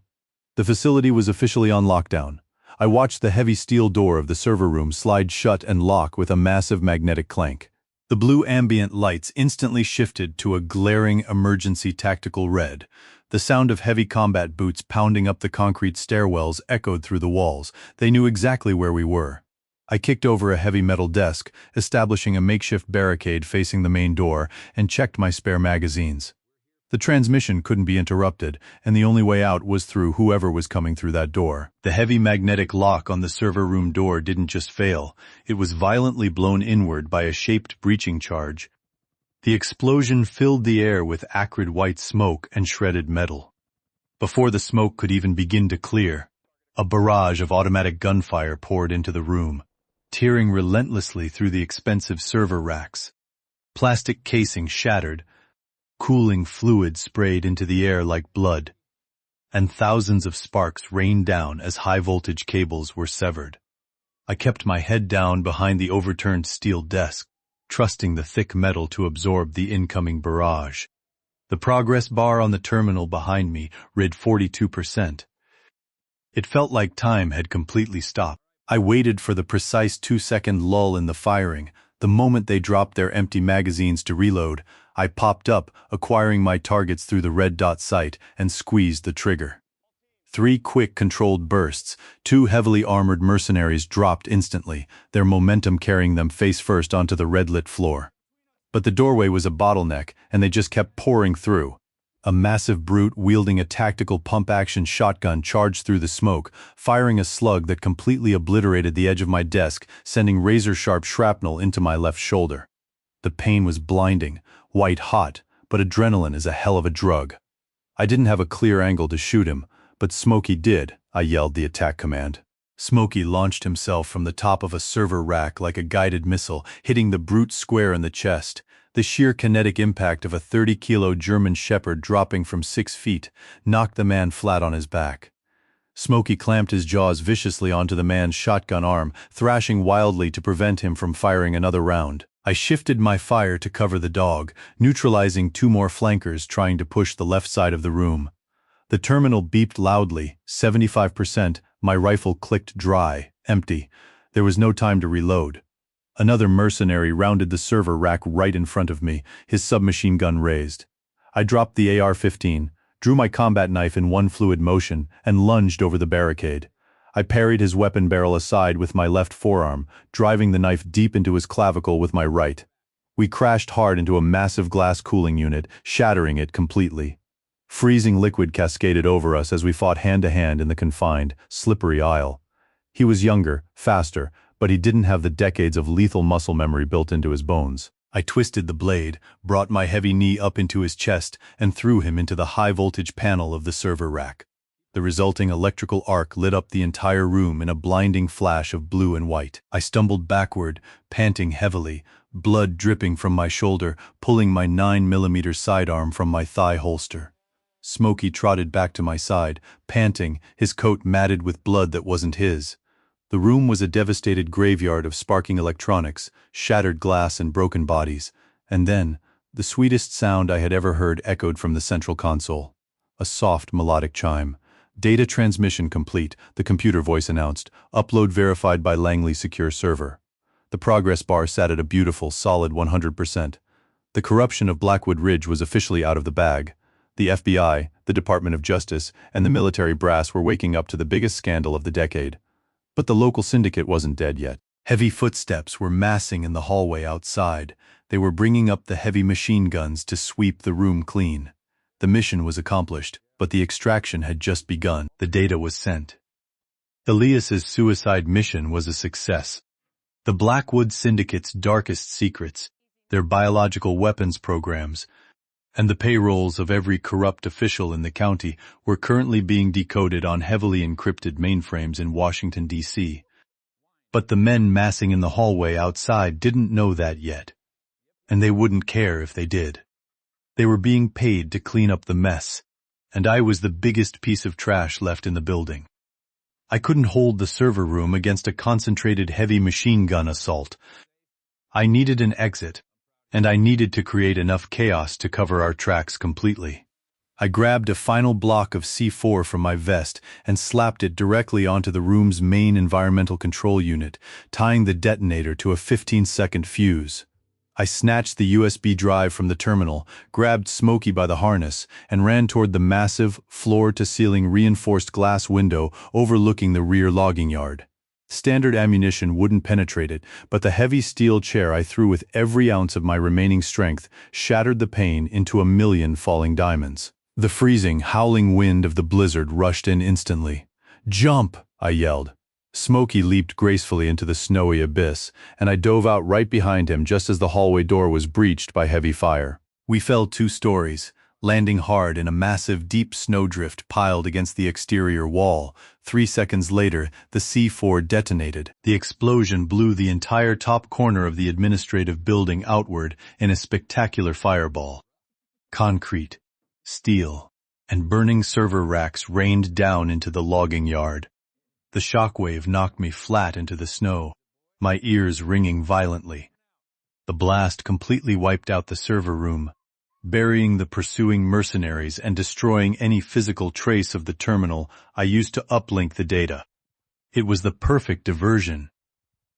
The facility was officially on lockdown. I watched the heavy steel door of the server room slide shut and lock with a massive magnetic clank. The blue ambient lights instantly shifted to a glaring emergency tactical red. The sound of heavy combat boots pounding up the concrete stairwells echoed through the walls. They knew exactly where we were. I kicked over a heavy metal desk, establishing a makeshift barricade facing the main door, and checked my spare magazines. The transmission couldn't be interrupted, and the only way out was through whoever was coming through that door. The heavy magnetic lock on the server room door didn't just fail, it was violently blown inward by a shaped breaching charge. The explosion filled the air with acrid white smoke and shredded metal. Before the smoke could even begin to clear, a barrage of automatic gunfire poured into the room, tearing relentlessly through the expensive server racks. Plastic casing shattered, cooling fluid sprayed into the air like blood, and thousands of sparks rained down as high-voltage cables were severed. I kept my head down behind the overturned steel desk, trusting the thick metal to absorb the incoming barrage. The progress bar on the terminal behind me read 42%. It felt like time had completely stopped. I waited for the precise 2-second lull in the firing. The moment they dropped their empty magazines to reload, I popped up, acquiring my targets through the red dot sight, and squeezed the trigger. 3 quick, controlled bursts. 2 heavily armored mercenaries dropped instantly, their momentum carrying them face-first onto the red-lit floor. But the doorway was a bottleneck, and they just kept pouring through. A massive brute wielding a tactical pump-action shotgun charged through the smoke, firing a slug that completely obliterated the edge of my desk, sending razor-sharp shrapnel into my left shoulder. The pain was blinding, white-hot, but adrenaline is a hell of a drug. I didn't have a clear angle to shoot him, but Smoky did. I yelled the attack command. Smoky launched himself from the top of a server rack like a guided missile, hitting the brute square in the chest. The sheer kinetic impact of a 30-kilo German shepherd dropping from 6 feet knocked the man flat on his back. Smoky clamped his jaws viciously onto the man's shotgun arm, thrashing wildly to prevent him from firing another round. I shifted my fire to cover the dog, neutralizing 2 more flankers trying to push the left side of the room. The terminal beeped loudly, 75%, my rifle clicked dry, empty. There was no time to reload. Another mercenary rounded the server rack right in front of me, his submachine gun raised. I dropped the AR-15, drew my combat knife in one fluid motion, and lunged over the barricade. I parried his weapon barrel aside with my left forearm, driving the knife deep into his clavicle with my right. We crashed hard into a massive glass cooling unit, shattering it completely. Freezing liquid cascaded over us as we fought hand-to-hand in the confined, slippery aisle. He was younger, faster, but he didn't have the decades of lethal muscle memory built into his bones. I twisted the blade, brought my heavy knee up into his chest, and threw him into the high-voltage panel of the server rack. The resulting electrical arc lit up the entire room in a blinding flash of blue and white. I stumbled backward, panting heavily, blood dripping from my shoulder, pulling my 9mm sidearm from my thigh holster. Smoky trotted back to my side, panting, his coat matted with blood that wasn't his. The room was a devastated graveyard of sparking electronics, shattered glass and broken bodies, and then, the sweetest sound I had ever heard echoed from the central console. A soft, melodic chime. Data transmission complete, the computer voice announced, upload verified by Langley Secure Server. The progress bar sat at a beautiful, solid 100%. The corruption of Blackwood Ridge was officially out of the bag. The FBI, the Department of Justice, and the military brass were waking up to the biggest scandal of the decade. But the local syndicate wasn't dead yet. Heavy footsteps were massing in the hallway outside. They were bringing up the heavy machine guns to sweep the room clean. The mission was accomplished, but the extraction had just begun. The data was sent. Elias's suicide mission was a success. The Blackwood Syndicate's darkest secrets, their biological weapons programs, and the payrolls of every corrupt official in the county were currently being decoded on heavily encrypted mainframes in Washington, D.C. But the men massing in the hallway outside didn't know that yet, and they wouldn't care if they did. They were being paid to clean up the mess, and I was the biggest piece of trash left in the building. I couldn't hold the server room against a concentrated heavy machine gun assault. I needed an exit, and I needed to create enough chaos to cover our tracks completely. I grabbed a final block of C4 from my vest and slapped it directly onto the room's main environmental control unit, tying the detonator to a 15-second fuse. I snatched the USB drive from the terminal, grabbed Smoky by the harness, and ran toward the massive, floor-to-ceiling reinforced glass window overlooking the rear logging yard. Standard ammunition wouldn't penetrate it, but the heavy steel chair I threw with every ounce of my remaining strength shattered the pane into a million falling diamonds. The freezing, howling wind of the blizzard rushed in instantly. "Jump!" I yelled. Smoky leaped gracefully into the snowy abyss, and I dove out right behind him just as the hallway door was breached by heavy fire. We fell 2 stories, landing hard in a massive, deep snowdrift piled against the exterior wall. 3 seconds later, the C4 detonated. The explosion blew the entire top corner of the administrative building outward in a spectacular fireball. Concrete, steel, and burning server racks rained down into the logging yard. The shockwave knocked me flat into the snow, my ears ringing violently. The blast completely wiped out the server room, burying the pursuing mercenaries and destroying any physical trace of the terminal I used to uplink the data. It was the perfect diversion.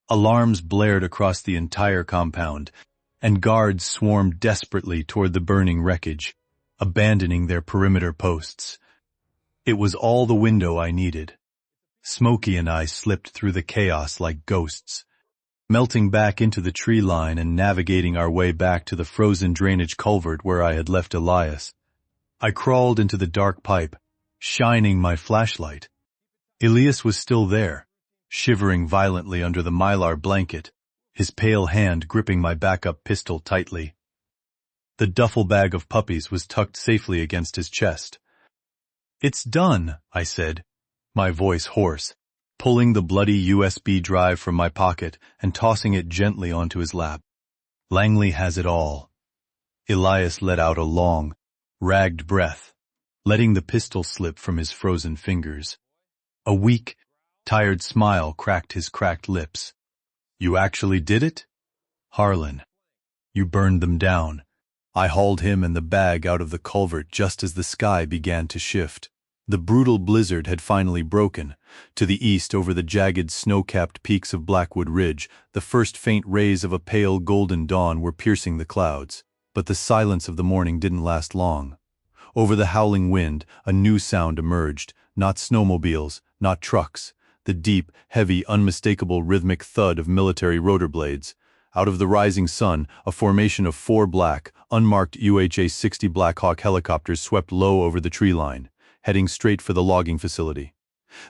Alarms blared across the entire compound, and guards swarmed desperately toward the burning wreckage, abandoning their perimeter posts. It was all the window I needed. Smoky and I slipped through the chaos like ghosts, melting back into the tree line and navigating our way back to the frozen drainage culvert where I had left Elias. I crawled into the dark pipe, shining my flashlight. Elias was still there, shivering violently under the mylar blanket, his pale hand gripping my backup pistol tightly. The duffel bag of puppies was tucked safely against his chest. "It's done," I said, my voice hoarse, pulling the bloody USB drive from my pocket and tossing it gently onto his lap. "Langley has it all." Elias let out a long, ragged breath, letting the pistol slip from his frozen fingers. A weak, tired smile cracked his cracked lips. "You actually did it?" "Harlan, you burned them down." I hauled him and the bag out of the culvert just as the sky began to shift. The brutal blizzard had finally broken. To the east, over the jagged, snow-capped peaks of Blackwood Ridge, the first faint rays of a pale golden dawn were piercing the clouds. But the silence of the morning didn't last long. Over the howling wind, a new sound emerged, not snowmobiles, not trucks, the deep, heavy, unmistakable rhythmic thud of military rotor blades. Out of the rising sun, a formation of 4 black, unmarked UHA-60 Black Hawk helicopters swept low over the tree line, heading straight for the logging facility.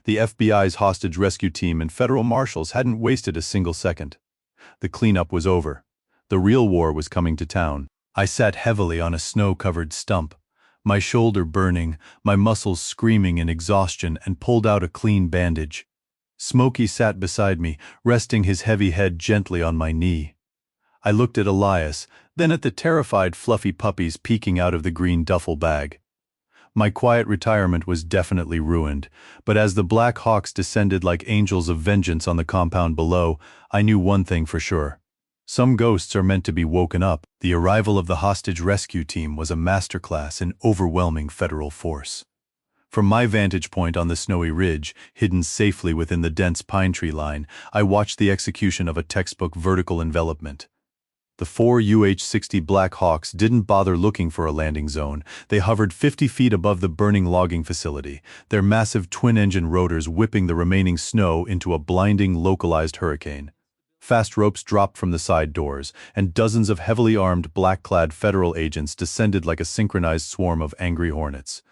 The FBI's hostage rescue team and federal marshals hadn't wasted a single second. The cleanup was over. The real war was coming to town. I sat heavily on a snow-covered stump, my shoulder burning, my muscles screaming in exhaustion, and pulled out a clean bandage. Smoky sat beside me, resting his heavy head gently on my knee. I looked at Elias, then at the terrified fluffy puppies peeking out of the green duffel bag. My quiet retirement was definitely ruined, but as the Black Hawks descended like angels of vengeance on the compound below, I knew one thing for sure. Some ghosts are meant to be woken up. The arrival of the hostage rescue team was a masterclass in overwhelming federal force. From my vantage point on the snowy ridge, hidden safely within the dense pine tree line, I watched the execution of a textbook vertical envelopment. The 4 UH-60 Black Hawks didn't bother looking for a landing zone. They hovered 50 feet above the burning logging facility, their massive twin-engine rotors whipping the remaining snow into a blinding, localized hurricane. Fast ropes dropped from the side doors, and dozens of heavily armed, black-clad federal agents descended like a synchronized swarm of angry hornets.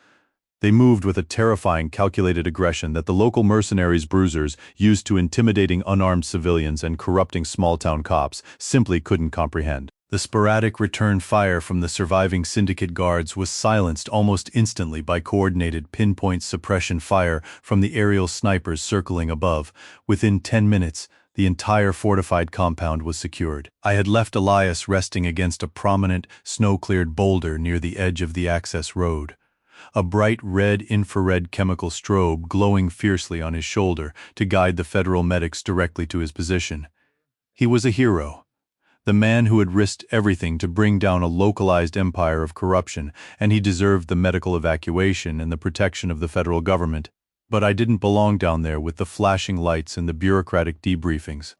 They moved with a terrifying, calculated aggression that the local mercenaries bruisers, used to intimidating unarmed civilians and corrupting small-town cops, simply couldn't comprehend. The sporadic return fire from the surviving syndicate guards was silenced almost instantly by coordinated pinpoint suppression fire from the aerial snipers circling above. Within 10 minutes, the entire fortified compound was secured. I had left Elias resting against a prominent, snow-cleared boulder near the edge of the access road. A bright red infrared chemical strobe glowing fiercely on his shoulder to guide the federal medics directly to his position. He was a hero, the man who had risked everything to bring down a localized empire of corruption, and he deserved the medical evacuation and the protection of the federal government. But I didn't belong down there with the flashing lights and the bureaucratic debriefings.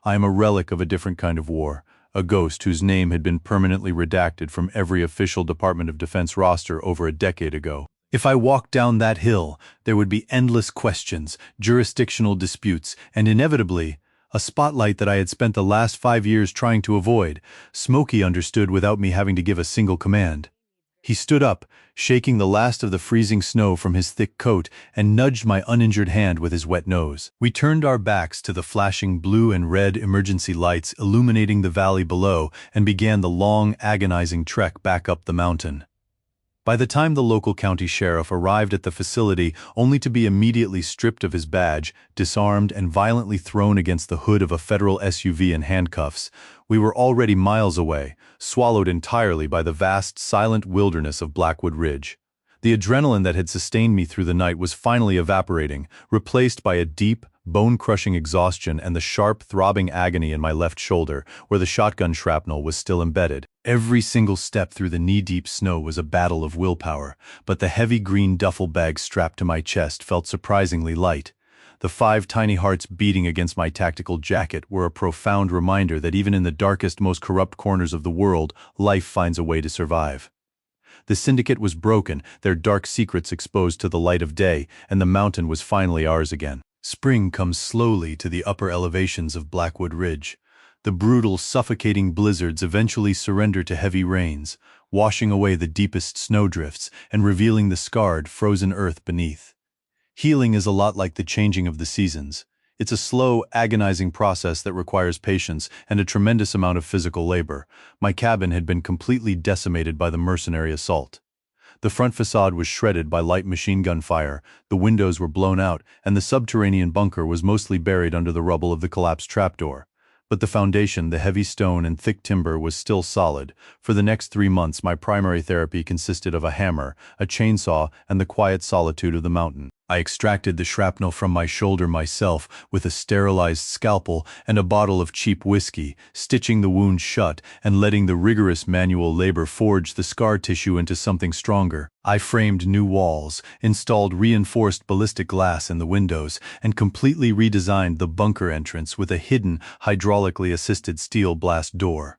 I am a relic of a different kind of war, a ghost whose name had been permanently redacted from every official Department of Defense roster over a decade ago. If I walked down that hill, there would be endless questions, jurisdictional disputes, and inevitably, a spotlight that I had spent the last 5 years trying to avoid. Smoky understood without me having to give a single command. He stood up, shaking the last of the freezing snow from his thick coat, and nudged my uninjured hand with his wet nose. We turned our backs to the flashing blue and red emergency lights illuminating the valley below and began the long, agonizing trek back up the mountain. By the time the local county sheriff arrived at the facility only to be immediately stripped of his badge, disarmed, and violently thrown against the hood of a federal SUV in handcuffs, we were already miles away, swallowed entirely by the vast, silent wilderness of Blackwood Ridge. The adrenaline that had sustained me through the night was finally evaporating, replaced by a deep, bone-crushing exhaustion and the sharp, throbbing agony in my left shoulder, where the shotgun shrapnel was still embedded. Every single step through the knee-deep snow was a battle of willpower, but the heavy green duffel bag strapped to my chest felt surprisingly light. The 5 tiny hearts beating against my tactical jacket were a profound reminder that even in the darkest, most corrupt corners of the world, life finds a way to survive. The syndicate was broken, their dark secrets exposed to the light of day, and the mountain was finally ours again. Spring comes slowly to the upper elevations of Blackwood Ridge. The brutal, suffocating blizzards eventually surrender to heavy rains, washing away the deepest snowdrifts and revealing the scarred, frozen earth beneath. Healing is a lot like the changing of the seasons. It's a slow, agonizing process that requires patience and a tremendous amount of physical labor. My cabin had been completely decimated by the mercenary assault. The front facade was shredded by light machine gun fire, the windows were blown out, and the subterranean bunker was mostly buried under the rubble of the collapsed trapdoor. But the foundation, the heavy stone and thick timber, was still solid. For the next 3 months, my primary therapy consisted of a hammer, a chainsaw, and the quiet solitude of the mountain. I extracted the shrapnel from my shoulder myself with a sterilized scalpel and a bottle of cheap whiskey, stitching the wound shut and letting the rigorous manual labor forge the scar tissue into something stronger. I framed new walls, installed reinforced ballistic glass in the windows, and completely redesigned the bunker entrance with a hidden, hydraulically assisted steel blast door.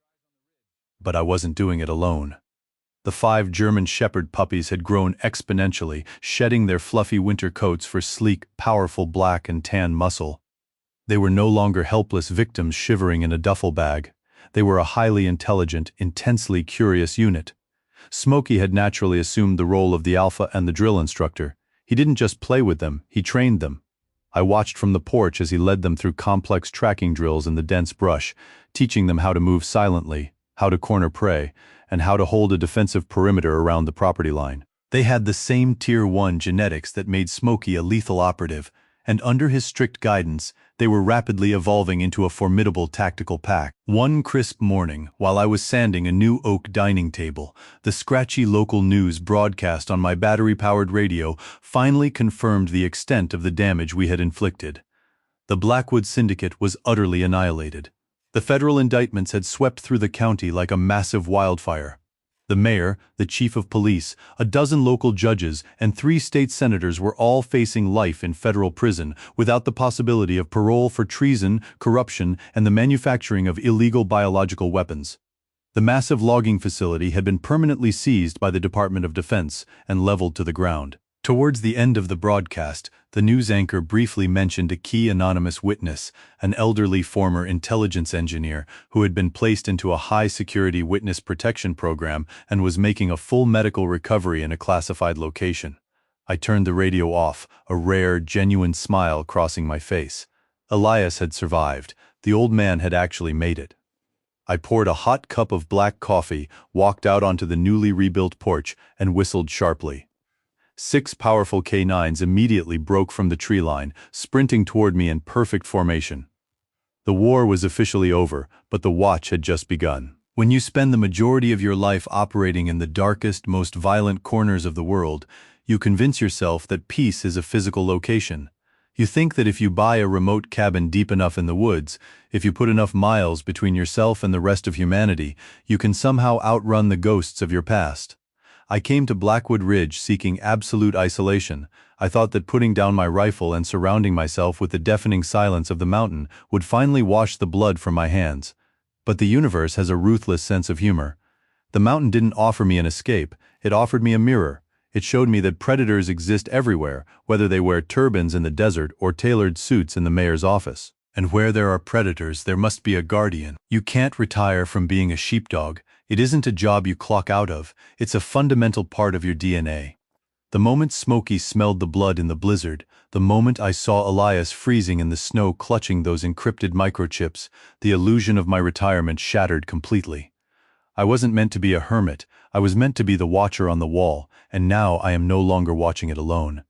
But I wasn't doing it alone. The 5 German Shepherd puppies had grown exponentially, shedding their fluffy winter coats for sleek, powerful black and tan muscle. They were no longer helpless victims shivering in a duffel bag. They were a highly intelligent, intensely curious unit. Smoky had naturally assumed the role of the alpha and the drill instructor. He didn't just play with them, he trained them. I watched from the porch as he led them through complex tracking drills in the dense brush, teaching them how to move silently, how to corner prey, and how to hold a defensive perimeter around the property line. They had the same Tier 1 genetics that made Smoky a lethal operative, and under his strict guidance, they were rapidly evolving into a formidable tactical pack. One crisp morning, while I was sanding a new oak dining table, the scratchy local news broadcast on my battery-powered radio finally confirmed the extent of the damage we had inflicted. The Blackwood Syndicate was utterly annihilated. The federal indictments had swept through the county like a massive wildfire. The mayor, the chief of police, a dozen local judges, and 3 state senators were all facing life in federal prison without the possibility of parole for treason, corruption, and the manufacturing of illegal biological weapons. The massive logging facility had been permanently seized by the Department of Defense and leveled to the ground. Towards the end of the broadcast, the news anchor briefly mentioned a key anonymous witness, an elderly former intelligence engineer who had been placed into a high-security witness protection program and was making a full medical recovery in a classified location. I turned the radio off, a rare, genuine smile crossing my face. Elias had survived. The old man had actually made it. I poured a hot cup of black coffee, walked out onto the newly rebuilt porch, and whistled sharply. 6 powerful canines immediately broke from the tree line, sprinting toward me in perfect formation. The war was officially over, but the watch had just begun. When you spend the majority of your life operating in the darkest, most violent corners of the world, you convince yourself that peace is a physical location. You think that if you buy a remote cabin deep enough in the woods, if you put enough miles between yourself and the rest of humanity, you can somehow outrun the ghosts of your past. I came to Blackwood Ridge seeking absolute isolation. I thought that putting down my rifle and surrounding myself with the deafening silence of the mountain would finally wash the blood from my hands. But the universe has a ruthless sense of humor. The mountain didn't offer me an escape, it offered me a mirror. It showed me that predators exist everywhere, whether they wear turbans in the desert or tailored suits in the mayor's office. And where there are predators, there must be a guardian. You can't retire from being a sheepdog. It isn't a job you clock out of, it's a fundamental part of your DNA. The moment Smoky smelled the blood in the blizzard, the moment I saw Elias freezing in the snow clutching those encrypted microchips, the illusion of my retirement shattered completely. I wasn't meant to be a hermit, I was meant to be the watcher on the wall, and now I am no longer watching it alone.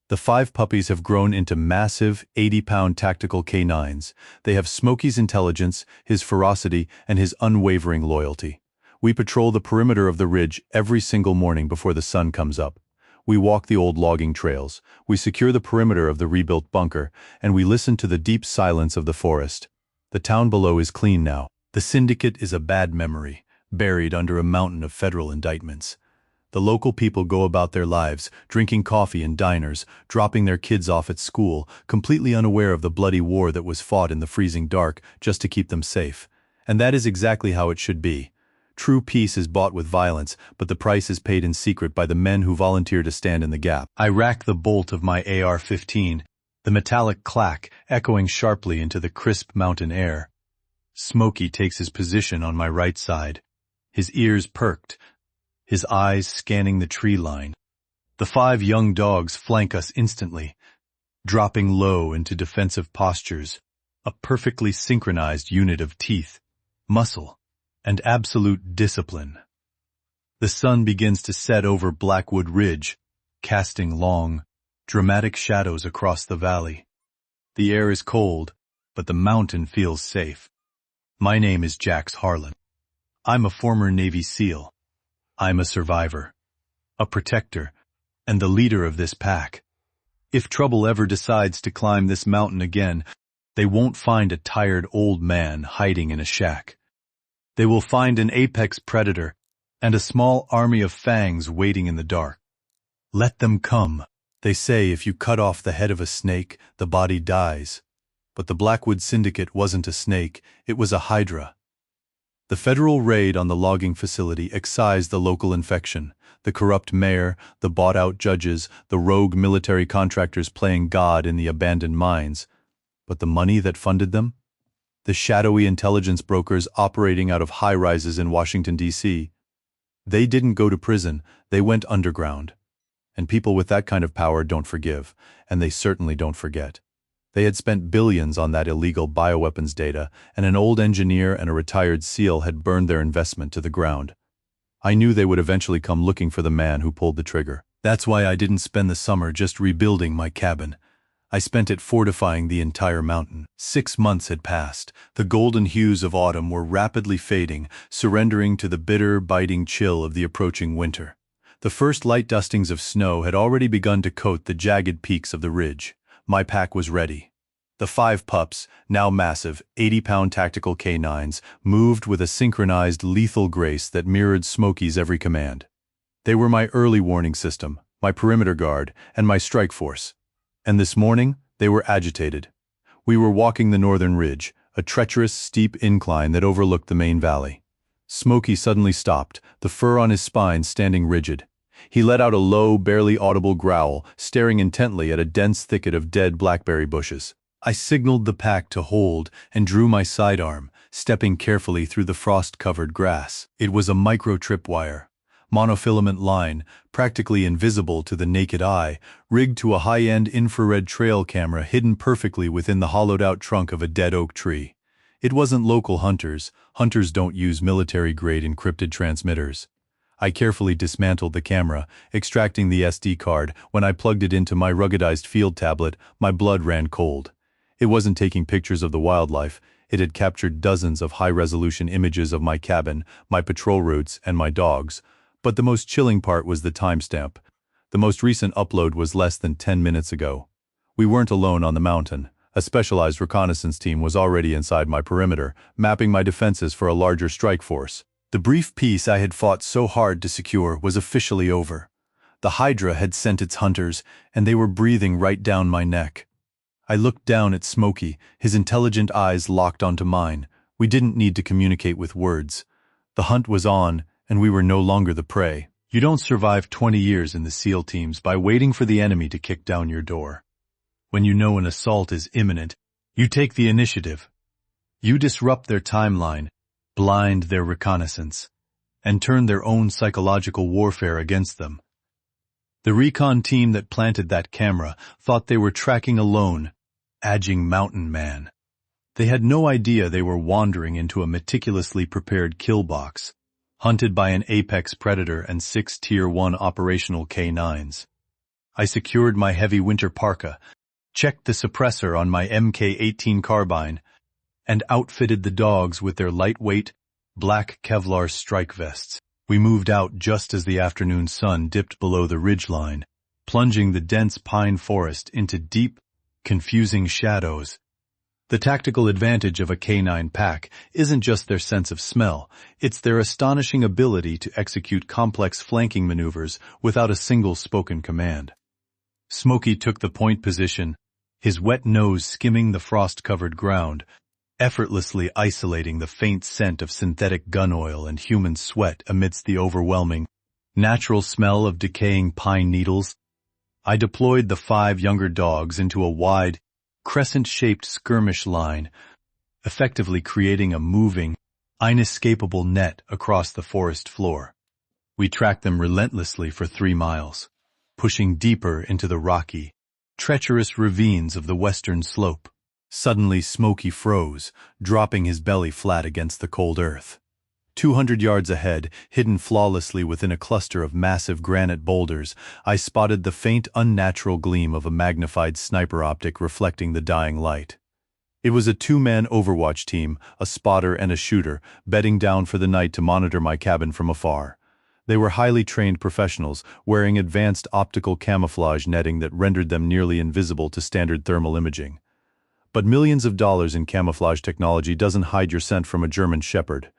The 5 puppies have grown into massive, 80-pound tactical canines. They have Smoky's intelligence, his ferocity, and his unwavering loyalty. We patrol the perimeter of the ridge every single morning before the sun comes up. We walk the old logging trails, we secure the perimeter of the rebuilt bunker, and we listen to the deep silence of the forest. The town below is clean now. The syndicate is a bad memory, buried under a mountain of federal indictments. The local people go about their lives, drinking coffee in diners, dropping their kids off at school, completely unaware of the bloody war that was fought in the freezing dark just to keep them safe. And that is exactly how it should be. True peace is bought with violence, but the price is paid in secret by the men who volunteer to stand in the gap. I rack the bolt of my AR-15, the metallic clack echoing sharply into the crisp mountain air. Smoky takes his position on my right side, his ears perked, his eyes scanning the tree line. The 5 young dogs flank us instantly, dropping low into defensive postures, a perfectly synchronized unit of teeth, muscle, and absolute discipline. The sun begins to set over Blackwood Ridge, casting long, dramatic shadows across the valley. The air is cold, but the mountain feels safe. My name is Jax Harlan. I'm a former Navy SEAL. I'm a survivor, a protector, and the leader of this pack. If trouble ever decides to climb this mountain again, they won't find a tired old man hiding in a shack. They will find an apex predator and a small army of fangs waiting in the dark. Let them come. They say if you cut off the head of a snake, the body dies. But the Blackwood Syndicate wasn't a snake, it was a hydra. The federal raid on the logging facility excised the local infection, the corrupt mayor, the bought-out judges, the rogue military contractors playing God in the abandoned mines. But the money that funded them? The shadowy intelligence brokers operating out of high-rises in Washington, D.C. They didn't go to prison, they went underground. And people with that kind of power don't forgive, and they certainly don't forget. They had spent billions on that illegal bioweapons data, and an old engineer and a retired SEAL had burned their investment to the ground. I knew they would eventually come looking for the man who pulled the trigger. That's why I didn't spend the summer just rebuilding my cabin. I spent it fortifying the entire mountain. 6 months had passed. The golden hues of autumn were rapidly fading, surrendering to the bitter, biting chill of the approaching winter. The first light dustings of snow had already begun to coat the jagged peaks of the ridge. My pack was ready. The 5 pups, now massive, 80-pound tactical canines, moved with a synchronized, lethal grace that mirrored Smoky's every command. They were my early warning system, my perimeter guard, and my strike force. And this morning, they were agitated. We were walking the northern ridge, a treacherous, steep incline that overlooked the main valley. Smoky suddenly stopped, the fur on his spine standing rigid. He let out a low, barely audible growl, staring intently at a dense thicket of dead blackberry bushes. I signaled the pack to hold and drew my sidearm, stepping carefully through the frost-covered grass. It was a micro-tripwire, monofilament line, practically invisible to the naked eye, rigged to a high-end infrared trail camera hidden perfectly within the hollowed-out trunk of a dead oak tree. It wasn't local hunters. Hunters don't use military-grade encrypted transmitters. I carefully dismantled the camera, extracting the SD card. When I plugged it into my ruggedized field tablet, my blood ran cold. It wasn't taking pictures of the wildlife. It had captured dozens of high-resolution images of my cabin, my patrol routes, and my dogs. But the most chilling part was the timestamp. The most recent upload was less than 10 minutes ago. We weren't alone on the mountain. A specialized reconnaissance team was already inside my perimeter, mapping my defenses for a larger strike force. The brief peace I had fought so hard to secure was officially over. The Hydra had sent its hunters, and they were breathing right down my neck. I looked down at Smoky, his intelligent eyes locked onto mine. We didn't need to communicate with words. The hunt was on, and we were no longer the prey. You don't survive 20 years in the SEAL teams by waiting for the enemy to kick down your door. When you know an assault is imminent, you take the initiative. You disrupt their timeline, blind their reconnaissance, and turn their own psychological warfare against them. The recon team that planted that camera thought they were tracking a lone, aging mountain man. They had no idea they were wandering into a meticulously prepared kill box, hunted by an apex predator and 6 Tier 1 operational K9s. I secured my heavy winter parka, checked the suppressor on my MK-18 carbine, and outfitted the dogs with their lightweight, black Kevlar strike vests. We moved out just as the afternoon sun dipped below the ridgeline, plunging the dense pine forest into deep, confusing shadows. The tactical advantage of a K9 pack isn't just their sense of smell, it's their astonishing ability to execute complex flanking maneuvers without a single spoken command. Smoky took the point position, his wet nose skimming the frost-covered ground, effortlessly isolating the faint scent of synthetic gun oil and human sweat amidst the overwhelming, natural smell of decaying pine needles. I deployed the 5 younger dogs into a wide, crescent-shaped skirmish line, effectively creating a moving, inescapable net across the forest floor. We tracked them relentlessly for 3 miles, pushing deeper into the rocky, treacherous ravines of the western slope. Suddenly Smoky froze, dropping his belly flat against the cold earth. 200 yards ahead, hidden flawlessly within a cluster of massive granite boulders, I spotted the faint, unnatural gleam of a magnified sniper optic reflecting the dying light. It was a 2-man Overwatch team, a spotter and a shooter, bedding down for the night to monitor my cabin from afar. They were highly trained professionals, wearing advanced optical camouflage netting that rendered them nearly invisible to standard thermal imaging. But millions of dollars in camouflage technology doesn't hide your scent from a German shepherd.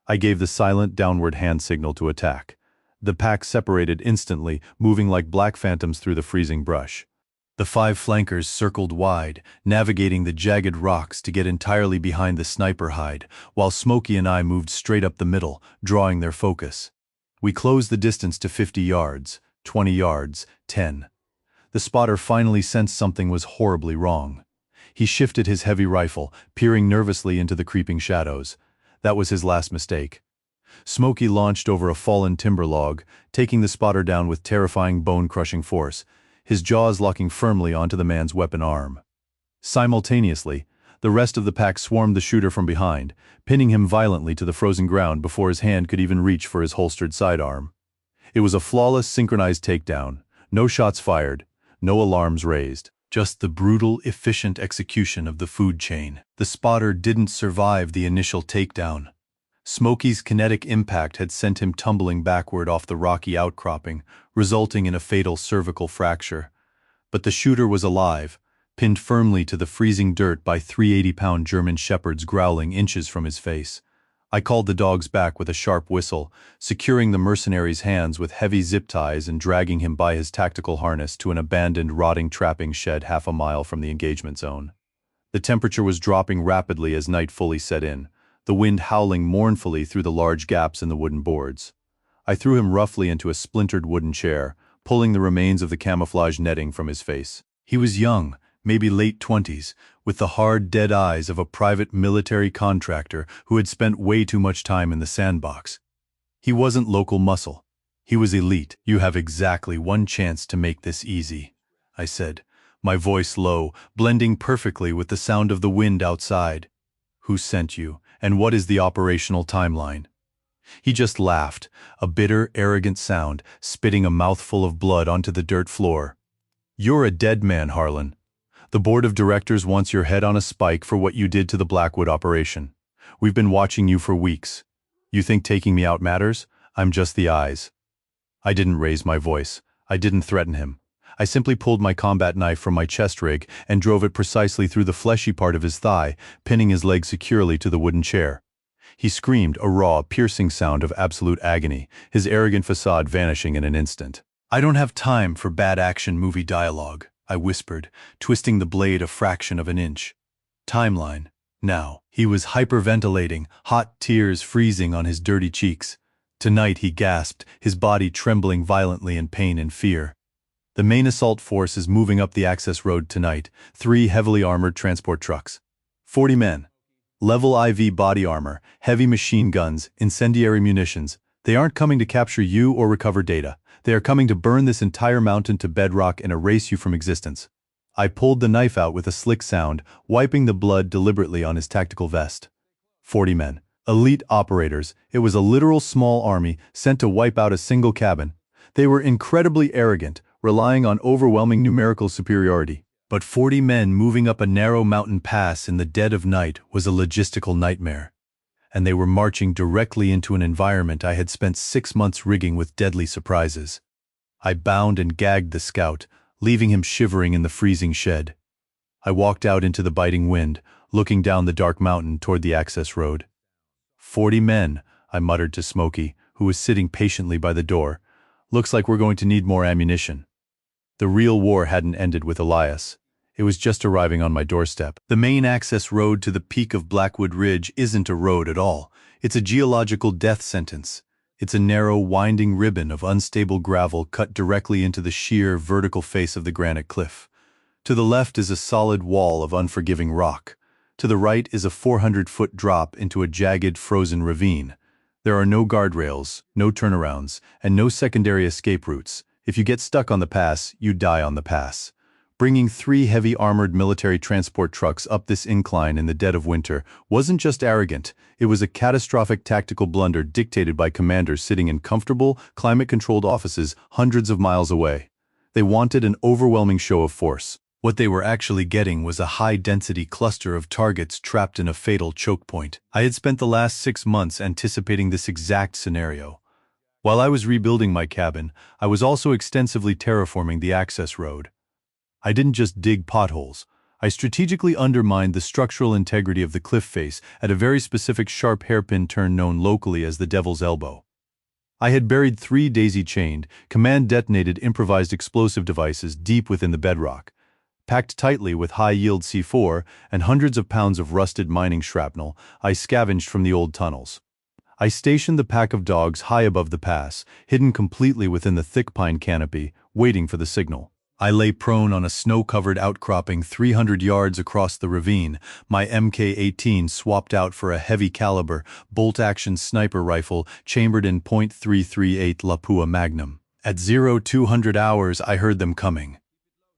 I gave the silent downward hand signal to attack. The pack separated instantly, moving like black phantoms through the freezing brush. The 5 flankers circled wide, navigating the jagged rocks to get entirely behind the sniper hide, while Smoky and I moved straight up the middle, drawing their focus. We closed the distance to 50 yards, 20 yards, 10. The spotter finally sensed something was horribly wrong. He shifted his heavy rifle, peering nervously into the creeping shadows. That was his last mistake. Smoky launched over a fallen timber log, taking the spotter down with terrifying bone-crushing force, his jaws locking firmly onto the man's weapon arm. Simultaneously, the rest of the pack swarmed the shooter from behind, pinning him violently to the frozen ground before his hand could even reach for his holstered sidearm. It was a flawless, synchronized takedown. No shots fired, no alarms raised. Just the brutal, efficient execution of the food chain. The spotter didn't survive the initial takedown. Smoky's kinetic impact had sent him tumbling backward off the rocky outcropping, resulting in a fatal cervical fracture. But the shooter was alive, pinned firmly to the freezing dirt by 380-pound German shepherds growling inches from his face. I called the dogs back with a sharp whistle, securing the mercenaries' hands with heavy zip ties and dragging him by his tactical harness to an abandoned, rotting trapping shed half a mile from the engagement zone. The temperature was dropping rapidly as night fully set in, the wind howling mournfully through the large gaps in the wooden boards. I threw him roughly into a splintered wooden chair, pulling the remains of the camouflage netting from his face. He was young, maybe late 20s, with the hard, dead eyes of a private military contractor who had spent way too much time in the sandbox. He wasn't local muscle. He was elite. "You have exactly 1 chance to make this easy," I said, my voice low, blending perfectly with the sound of the wind outside. "Who sent you, and what is the operational timeline?" He just laughed, a bitter, arrogant sound, spitting a mouthful of blood onto the dirt floor. "You're a dead man, Harlan. The board of directors wants your head on a spike for what you did to the Blackwood operation. We've been watching you for weeks. You think taking me out matters? I'm just the eyes." I didn't raise my voice. I didn't threaten him. I simply pulled my combat knife from my chest rig and drove it precisely through the fleshy part of his thigh, pinning his leg securely to the wooden chair. He screamed, a raw, piercing sound of absolute agony, his arrogant facade vanishing in an instant. "I don't have time for bad action movie dialogue," I whispered, twisting the blade a fraction of an inch. "Timeline. Now, he was hyperventilating, hot tears freezing on his dirty cheeks. Tonight, he gasped, his body trembling violently in pain and fear. The main assault force is moving up the access road tonight, 3 heavily armored transport trucks. 40 men. Level IV body armor, heavy machine guns, incendiary munitions. They aren't coming to capture you or recover data. They are coming to burn this entire mountain to bedrock and erase you from existence. I pulled the knife out with a slick sound, wiping the blood deliberately on his tactical vest. 40 men. Elite operators. It was a literal small army sent to wipe out a single cabin. They were incredibly arrogant, relying on overwhelming numerical superiority. But 40 men moving up a narrow mountain pass in the dead of night was a logistical nightmare. And they were marching directly into an environment I had spent 6 months rigging with deadly surprises. I bound and gagged the scout, leaving him shivering in the freezing shed. I walked out into the biting wind, looking down the dark mountain toward the access road. 40 men, I muttered to Smoky, who was sitting patiently by the door. Looks like we're going to need more ammunition. The real war hadn't ended with Elias. It was just arriving on my doorstep. The main access road to the peak of Blackwood Ridge isn't a road at all. It's a geological death sentence. It's a narrow, winding ribbon of unstable gravel cut directly into the sheer, vertical face of the granite cliff. To the left is a solid wall of unforgiving rock. To the right is a 400-foot drop into a jagged, frozen ravine. There are no guardrails, no turnarounds, and no secondary escape routes. If you get stuck on the pass, you die on the pass. Bringing 3 heavy armored military transport trucks up this incline in the dead of winter wasn't just arrogant, it was a catastrophic tactical blunder dictated by commanders sitting in comfortable, climate-controlled offices hundreds of miles away. They wanted an overwhelming show of force. What they were actually getting was a high-density cluster of targets trapped in a fatal choke point. I had spent the last 6 months anticipating this exact scenario. While I was rebuilding my cabin, I was also extensively terraforming the access road. I didn't just dig potholes. I strategically undermined the structural integrity of the cliff face at a very specific sharp hairpin turn known locally as the Devil's Elbow. I had buried 3 daisy-chained, command-detonated improvised explosive devices deep within the bedrock. Packed tightly with high-yield C4 and hundreds of pounds of rusted mining shrapnel, I scavenged from the old tunnels. I stationed the pack of dogs high above the pass, hidden completely within the thick pine canopy, waiting for the signal. I lay prone on a snow-covered outcropping 300 yards across the ravine, my Mk-18 swapped out for a heavy-caliber, bolt-action sniper rifle chambered in .338 Lapua Magnum. At 0200 hours, I heard them coming.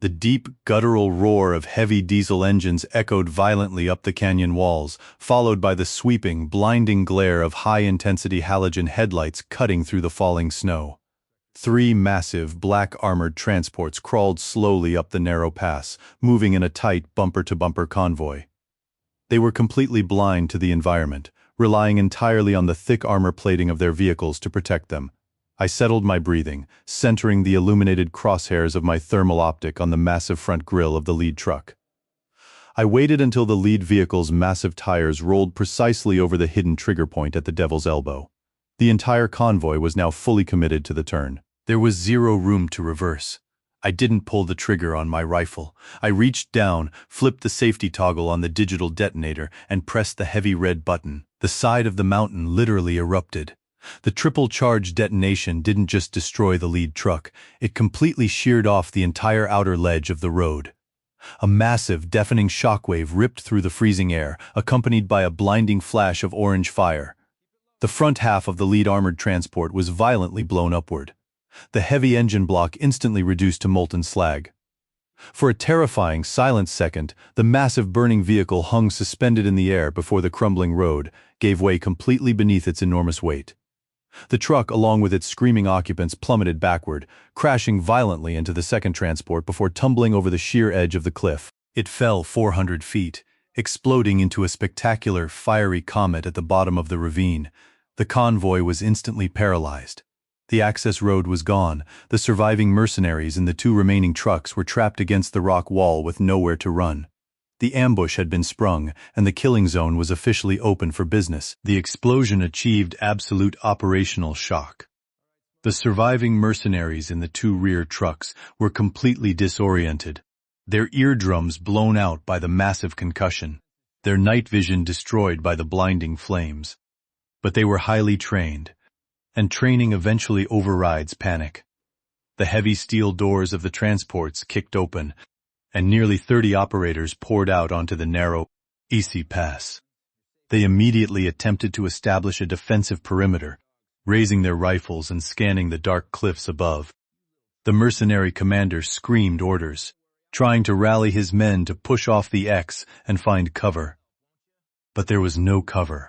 The deep, guttural roar of heavy diesel engines echoed violently up the canyon walls, followed by the sweeping, blinding glare of high-intensity halogen headlights cutting through the falling snow. 3 massive, black-armored transports crawled slowly up the narrow pass, moving in a tight, bumper-to-bumper convoy. They were completely blind to the environment, relying entirely on the thick armor plating of their vehicles to protect them. I settled my breathing, centering the illuminated crosshairs of my thermal optic on the massive front grille of the lead truck. I waited until the lead vehicle's massive tires rolled precisely over the hidden trigger point at the Devil's Elbow. The entire convoy was now fully committed to the turn. There was 0 room to reverse. I didn't pull the trigger on my rifle. I reached down, flipped the safety toggle on the digital detonator, and pressed the heavy red button. The side of the mountain literally erupted. The triple-charge detonation didn't just destroy the lead truck, it completely sheared off the entire outer ledge of the road. A massive, deafening shockwave ripped through the freezing air, accompanied by a blinding flash of orange fire. The front half of the lead armored transport was violently blown upward. The heavy engine block instantly reduced to molten slag. For a terrifying, silent second, the massive burning vehicle hung suspended in the air before the crumbling road, gave way completely beneath its enormous weight. The truck, along with its screaming occupants, plummeted backward, crashing violently into the second transport before tumbling over the sheer edge of the cliff. It fell 400 feet, exploding into a spectacular, fiery comet at the bottom of the ravine. The convoy was instantly paralyzed. The access road was gone. The surviving mercenaries and the 2 remaining trucks were trapped against the rock wall with nowhere to run. The ambush had been sprung, and the killing zone was officially open for business. The explosion achieved absolute operational shock. The surviving mercenaries in the 2 rear trucks were completely disoriented, their eardrums blown out by the massive concussion. their night vision destroyed by the blinding flames. But they were highly trained, and training eventually overrides panic. The heavy steel doors of the transports kicked open, and nearly 30 operators poured out onto the narrow, easy pass. They immediately attempted to establish a defensive perimeter, raising their rifles and scanning the dark cliffs above. The mercenary commander screamed orders, trying to rally his men to push off the X and find cover. But there was no cover.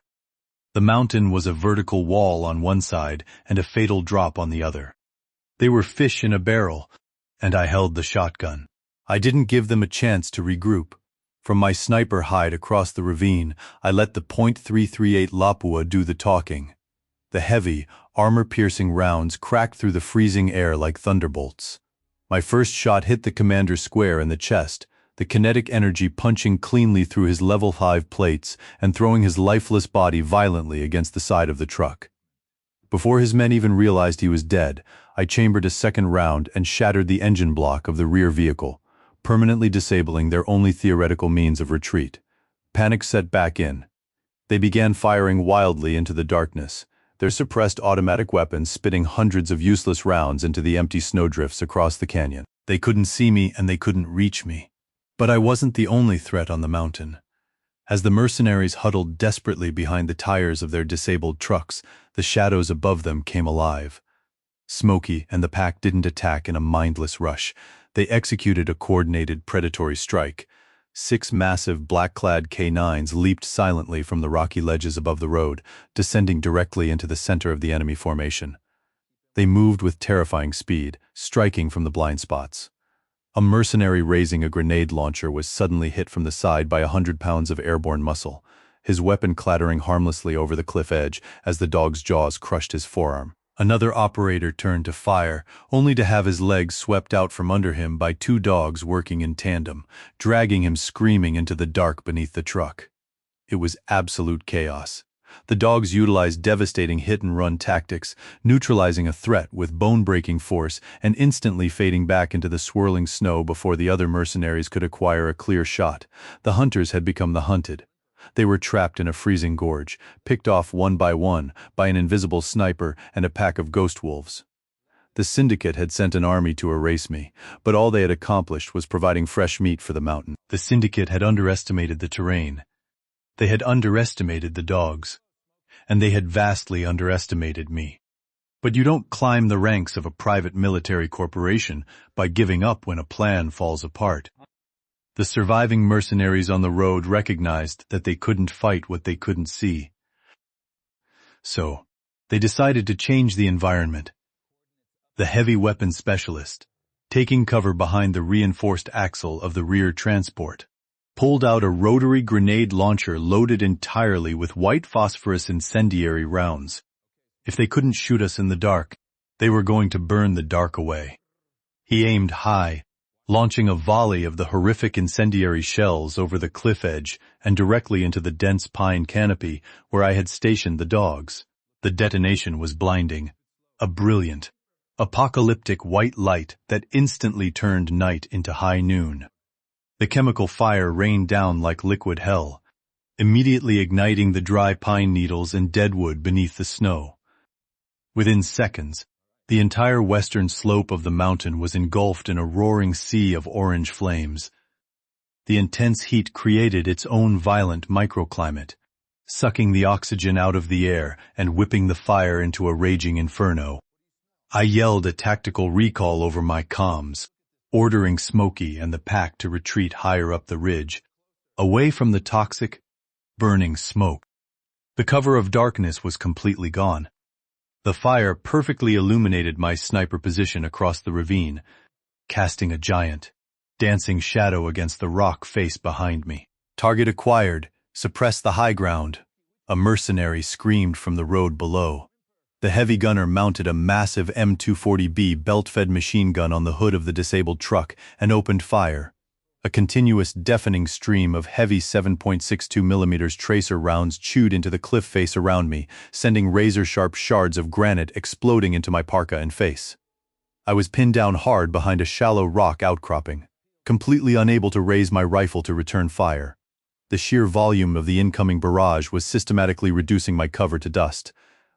The mountain was a vertical wall on one side and a fatal drop on the other. They were fish in a barrel, and I held the shotgun. I didn't give them a chance to regroup. From my sniper hide across the ravine, I let the .338 Lapua do the talking. The heavy, armor-piercing rounds cracked through the freezing air like thunderbolts. My first shot hit the commander square in the chest, the kinetic energy punching cleanly through his level 5 plates and throwing his lifeless body violently against the side of the truck. Before his men even realized he was dead, I chambered a second round and shattered the engine block of the rear vehicle, permanently disabling their only theoretical means of retreat. Panic set back in. They began firing wildly into the darkness, their suppressed automatic weapons spitting hundreds of useless rounds into the empty snowdrifts across the canyon. They couldn't see me and they couldn't reach me. But I wasn't the only threat on the mountain. As the mercenaries huddled desperately behind the tires of their disabled trucks, the shadows above them came alive. Smoky and the pack didn't attack in a mindless rush. They executed a coordinated predatory strike. 6 massive black-clad K9s leaped silently from the rocky ledges above the road, descending directly into the center of the enemy formation. They moved with terrifying speed, striking from the blind spots. A mercenary raising a grenade launcher was suddenly hit from the side by 100 pounds of airborne muscle, his weapon clattering harmlessly over the cliff edge as the dog's jaws crushed his forearm. Another operator turned to fire, only to have his legs swept out from under him by 2 dogs working in tandem, dragging him screaming into the dark beneath the truck. It was absolute chaos. The dogs utilized devastating hit-and-run tactics, neutralizing a threat with bone-breaking force and instantly fading back into the swirling snow before the other mercenaries could acquire a clear shot. The hunters had become the hunted. They were trapped in a freezing gorge, picked off one by an invisible sniper and a pack of ghost wolves. The syndicate had sent an army to erase me, but all they had accomplished was providing fresh meat for the mountain. The syndicate had underestimated the terrain. They had underestimated the dogs. And they had vastly underestimated me. But you don't climb the ranks of a private military corporation by giving up when a plan falls apart. The surviving mercenaries on the road recognized that they couldn't fight what they couldn't see. So, they decided to change the environment. The heavy weapons specialist, taking cover behind the reinforced axle of the rear transport, pulled out a rotary grenade launcher loaded entirely with white phosphorus incendiary rounds. If they couldn't shoot us in the dark, they were going to burn the dark away. He aimed high, launching a volley of the horrific incendiary shells over the cliff edge and directly into the dense pine canopy where I had stationed the dogs. The detonation was blinding, a brilliant, apocalyptic white light that instantly turned night into high noon. The chemical fire rained down like liquid hell, immediately igniting the dry pine needles and deadwood beneath the snow. Within seconds, the entire western slope of the mountain was engulfed in a roaring sea of orange flames. The intense heat created its own violent microclimate, sucking the oxygen out of the air and whipping the fire into a raging inferno. I yelled a tactical recall over my comms, ordering Smoky and the pack to retreat higher up the ridge, away from the toxic, burning smoke. The cover of darkness was completely gone. The fire perfectly illuminated my sniper position across the ravine, casting a giant, dancing shadow against the rock face behind me. Target acquired, suppress the high ground. A mercenary screamed from the road below. The heavy gunner mounted a massive M240B belt-fed machine gun on the hood of the disabled truck and opened fire. A continuous deafening stream of heavy 7.62mm tracer rounds chewed into the cliff face around me, sending razor-sharp shards of granite exploding into my parka and face. I was pinned down hard behind a shallow rock outcropping, completely unable to raise my rifle to return fire. The sheer volume of the incoming barrage was systematically reducing my cover to dust.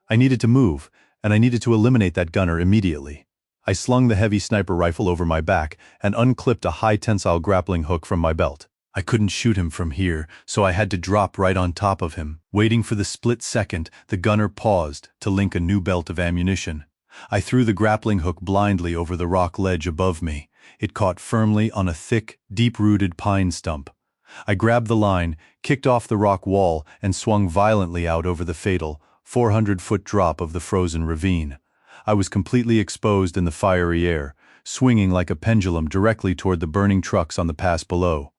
I needed to move, and I needed to eliminate that gunner immediately. I slung the heavy sniper rifle over my back and unclipped a high-tensile grappling hook from my belt. I couldn't shoot him from here, so I had to drop right on top of him. Waiting for the split second, the gunner paused to link a new belt of ammunition. I threw the grappling hook blindly over the rock ledge above me. It caught firmly on a thick, deep-rooted pine stump. I grabbed the line, kicked off the rock wall, and swung violently out over the fatal, 400-foot drop of the frozen ravine. I was completely exposed in the fiery air, swinging like a pendulum directly toward the burning trucks on the pass below.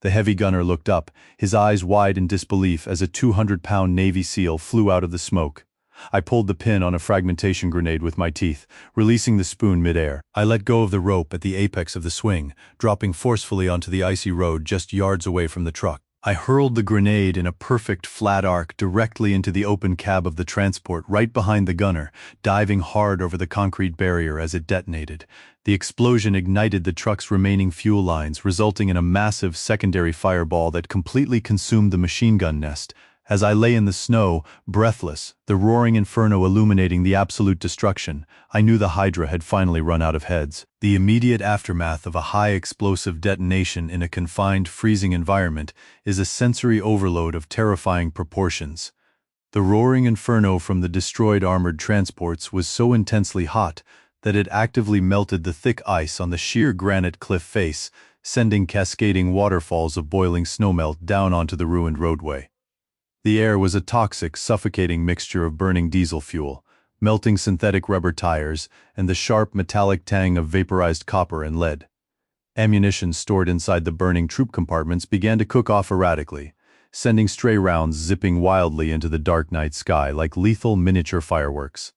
The heavy gunner looked up, his eyes wide in disbelief as a 200-pound Navy SEAL flew out of the smoke. I pulled the pin on a fragmentation grenade with my teeth, releasing the spoon midair. I let go of the rope at the apex of the swing, dropping forcefully onto the icy road just yards away from the truck. I hurled the grenade in a perfect flat arc directly into the open cab of the transport right behind the gunner, diving hard over the concrete barrier as it detonated. The explosion ignited the truck's remaining fuel lines, resulting in a massive secondary fireball that completely consumed the machine gun nest. As I lay in the snow, breathless, the roaring inferno illuminating the absolute destruction, I knew the Hydra had finally run out of heads. The immediate aftermath of a high-explosive detonation in a confined, freezing environment is a sensory overload of terrifying proportions. The roaring inferno from the destroyed armored transports was so intensely hot that it actively melted the thick ice on the sheer granite cliff face, sending cascading waterfalls of boiling snowmelt down onto the ruined roadway. The air was a toxic, suffocating mixture of burning diesel fuel, melting synthetic rubber tires, and the sharp metallic tang of vaporized copper and lead. Ammunition stored inside the burning troop compartments began to cook off erratically, sending stray rounds zipping wildly into the dark night sky like lethal miniature fireworks.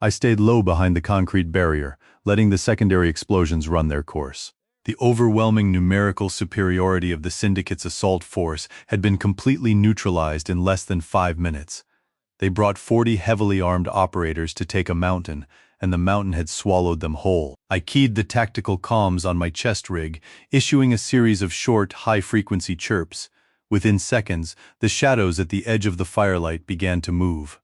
I stayed low behind the concrete barrier, letting the secondary explosions run their course. The overwhelming numerical superiority of the Syndicate's assault force had been completely neutralized in less than 5 minutes. They brought 40 heavily armed operators to take a mountain, and the mountain had swallowed them whole. I keyed the tactical comms on my chest rig, issuing a series of short, high-frequency chirps. Within seconds, the shadows at the edge of the firelight began to move.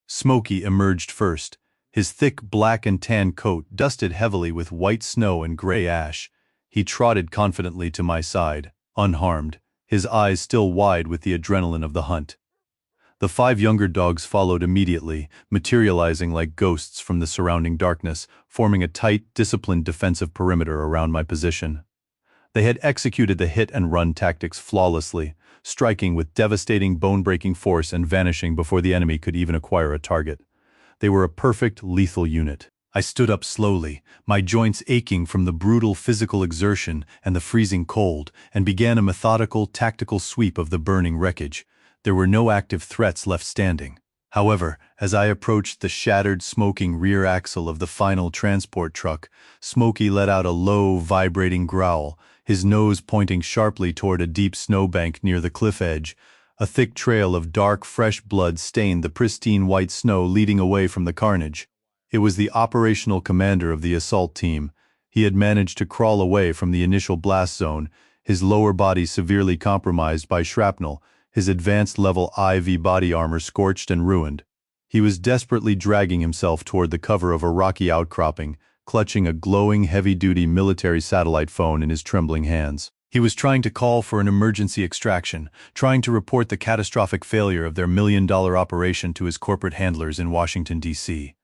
Smoky emerged first, his thick black and tan coat dusted heavily with white snow and gray ash. He trotted confidently to my side, unharmed, his eyes still wide with the adrenaline of the hunt. The 5 younger dogs followed immediately, materializing like ghosts from the surrounding darkness, forming a tight, disciplined defensive perimeter around my position. They had executed the hit-and-run tactics flawlessly, striking with devastating bone-breaking force and vanishing before the enemy could even acquire a target. They were a perfect, lethal unit. I stood up slowly, my joints aching from the brutal physical exertion and the freezing cold, and began a methodical, tactical sweep of the burning wreckage. There were no active threats left standing. However, as I approached the shattered, smoking rear axle of the final transport truck, Smoky let out a low, vibrating growl, his nose pointing sharply toward a deep snowbank near the cliff edge. A thick trail of dark, fresh blood stained the pristine white snow leading away from the carnage. It was the operational commander of the assault team. He had managed to crawl away from the initial blast zone, his lower body severely compromised by shrapnel, his advanced-level IV body armor scorched and ruined. He was desperately dragging himself toward the cover of a rocky outcropping, clutching a glowing, heavy-duty military satellite phone in his trembling hands. He was trying to call for an emergency extraction, trying to report the catastrophic failure of their million-dollar operation to his corporate handlers in Washington, D.C.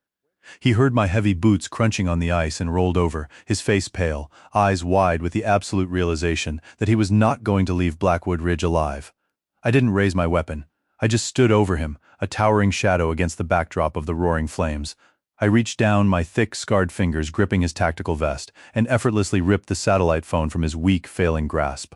He heard my heavy boots crunching on the ice and rolled over, his face pale, eyes wide with the absolute realization that he was not going to leave Blackwood Ridge alive. I didn't raise my weapon. I just stood over him, a towering shadow against the backdrop of the roaring flames. I reached down, my thick, scarred fingers gripping his tactical vest, and effortlessly ripped the satellite phone from his weak, failing grasp.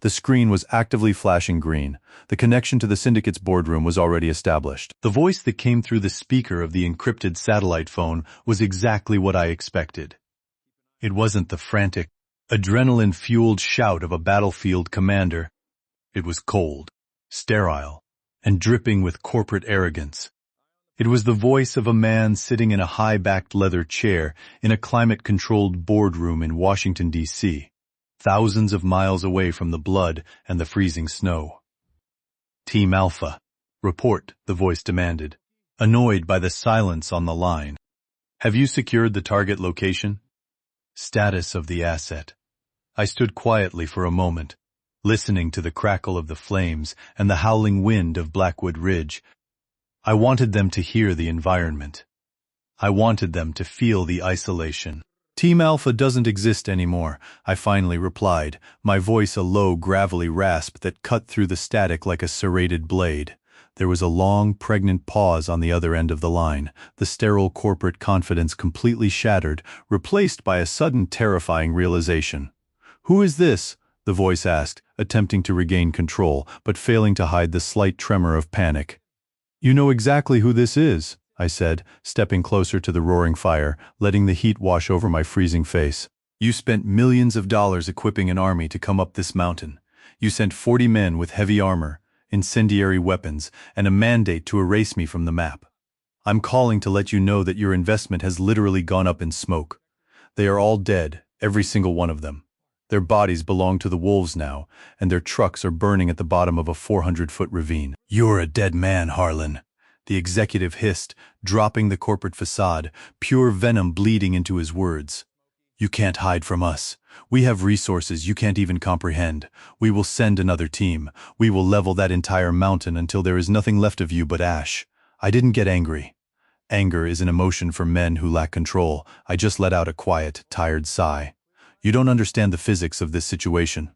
The screen was actively flashing green. The connection to the Syndicate's boardroom was already established. The voice that came through the speaker of the encrypted satellite phone was exactly what I expected. It wasn't the frantic, adrenaline-fueled shout of a battlefield commander. It was cold, sterile, and dripping with corporate arrogance. It was the voice of a man sitting in a high-backed leather chair in a climate-controlled boardroom in Washington, D.C., thousands of miles away from the blood and the freezing snow. Team Alpha. Report, the voice demanded, annoyed by the silence on the line. Have you secured the target location? Status of the asset. I stood quietly for a moment, listening to the crackle of the flames and the howling wind of Blackwood Ridge. I wanted them to hear the environment. I wanted them to feel the isolation. Team Alpha doesn't exist anymore, I finally replied, my voice a low, gravelly rasp that cut through the static like a serrated blade. There was a long, pregnant pause on the other end of the line, the sterile corporate confidence completely shattered, replaced by a sudden terrifying realization. "Who is this?" the voice asked, attempting to regain control, but failing to hide the slight tremor of panic. "You know exactly who this is," I said, stepping closer to the roaring fire, letting the heat wash over my freezing face. "You spent millions of dollars equipping an army to come up this mountain. You sent 40 men with heavy armor, incendiary weapons, and a mandate to erase me from the map. I'm calling to let you know that your investment has literally gone up in smoke. They are all dead, every single one of them. Their bodies belong to the wolves now, and their trucks are burning at the bottom of a 400-foot ravine." "You're a dead man, Harlan," the executive hissed, dropping the corporate facade, pure venom bleeding into his words. "You can't hide from us. We have resources you can't even comprehend. We will send another team. We will level that entire mountain until there is nothing left of you but ash." I didn't get angry. Anger is an emotion for men who lack control. I just let out a quiet, tired sigh. "You don't understand the physics of this situation,"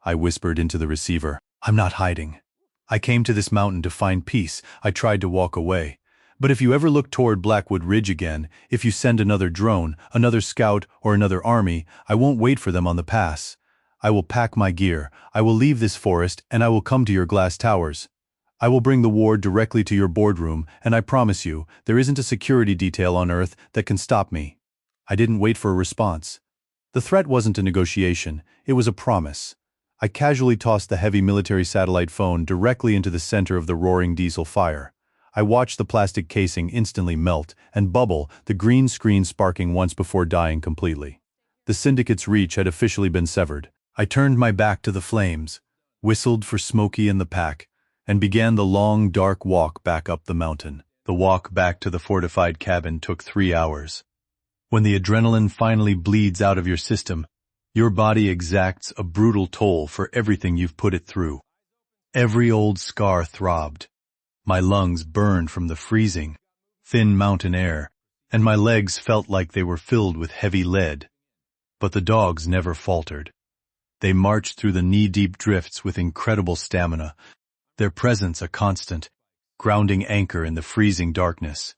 I whispered into the receiver. "I'm not hiding. I came to this mountain to find peace. I tried to walk away. But if you ever look toward Blackwood Ridge again, if you send another drone, another scout, or another army, I won't wait for them on the pass. I will pack my gear, I will leave this forest, and I will come to your glass towers. I will bring the war directly to your boardroom, and I promise you, there isn't a security detail on Earth that can stop me." I didn't wait for a response. The threat wasn't a negotiation, it was a promise. I casually tossed the heavy military satellite phone directly into the center of the roaring diesel fire. I watched the plastic casing instantly melt and bubble, the green screen sparking once before dying completely. The syndicate's reach had officially been severed. I turned my back to the flames, whistled for Smoky and the pack, and began the long, dark walk back up the mountain. The walk back to the fortified cabin took 3 hours. When the adrenaline finally bleeds out of your system, your body exacts a brutal toll for everything you've put it through. Every old scar throbbed. My lungs burned from the freezing, thin mountain air, and my legs felt like they were filled with heavy lead. But the dogs never faltered. They marched through the knee-deep drifts with incredible stamina, their presence a constant, grounding anchor in the freezing darkness.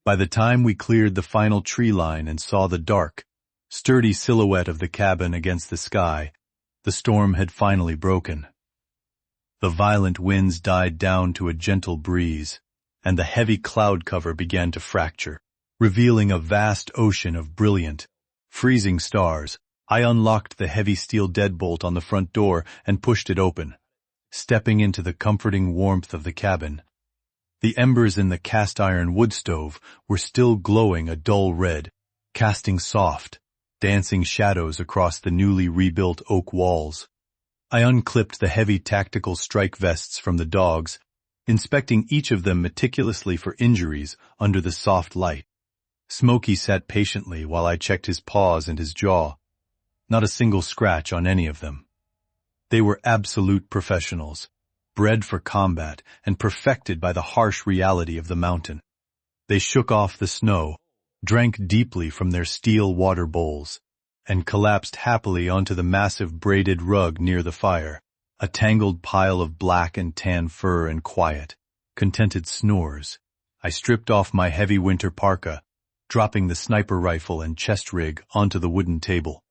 By the time we cleared the final tree line and saw the dark, sturdy silhouette of the cabin against the sky, the storm had finally broken. The violent winds died down to a gentle breeze, and the heavy cloud cover began to fracture, revealing a vast ocean of brilliant, freezing stars. I unlocked the heavy steel deadbolt on the front door and pushed it open, stepping into the comforting warmth of the cabin. The embers in the cast-iron wood stove were still glowing a dull red, casting soft, dancing shadows across the newly rebuilt oak walls. I unclipped the heavy tactical strike vests from the dogs, inspecting each of them meticulously for injuries under the soft light. Smoky sat patiently while I checked his paws and his jaw. Not a single scratch on any of them. They were absolute professionals, bred for combat and perfected by the harsh reality of the mountain. They shook off the snow, drank deeply from their steel water bowls, and collapsed happily onto the massive braided rug near the fire, a tangled pile of black and tan fur and quiet, contented snores. I stripped off my heavy winter parka, dropping the sniper rifle and chest rig onto the wooden table.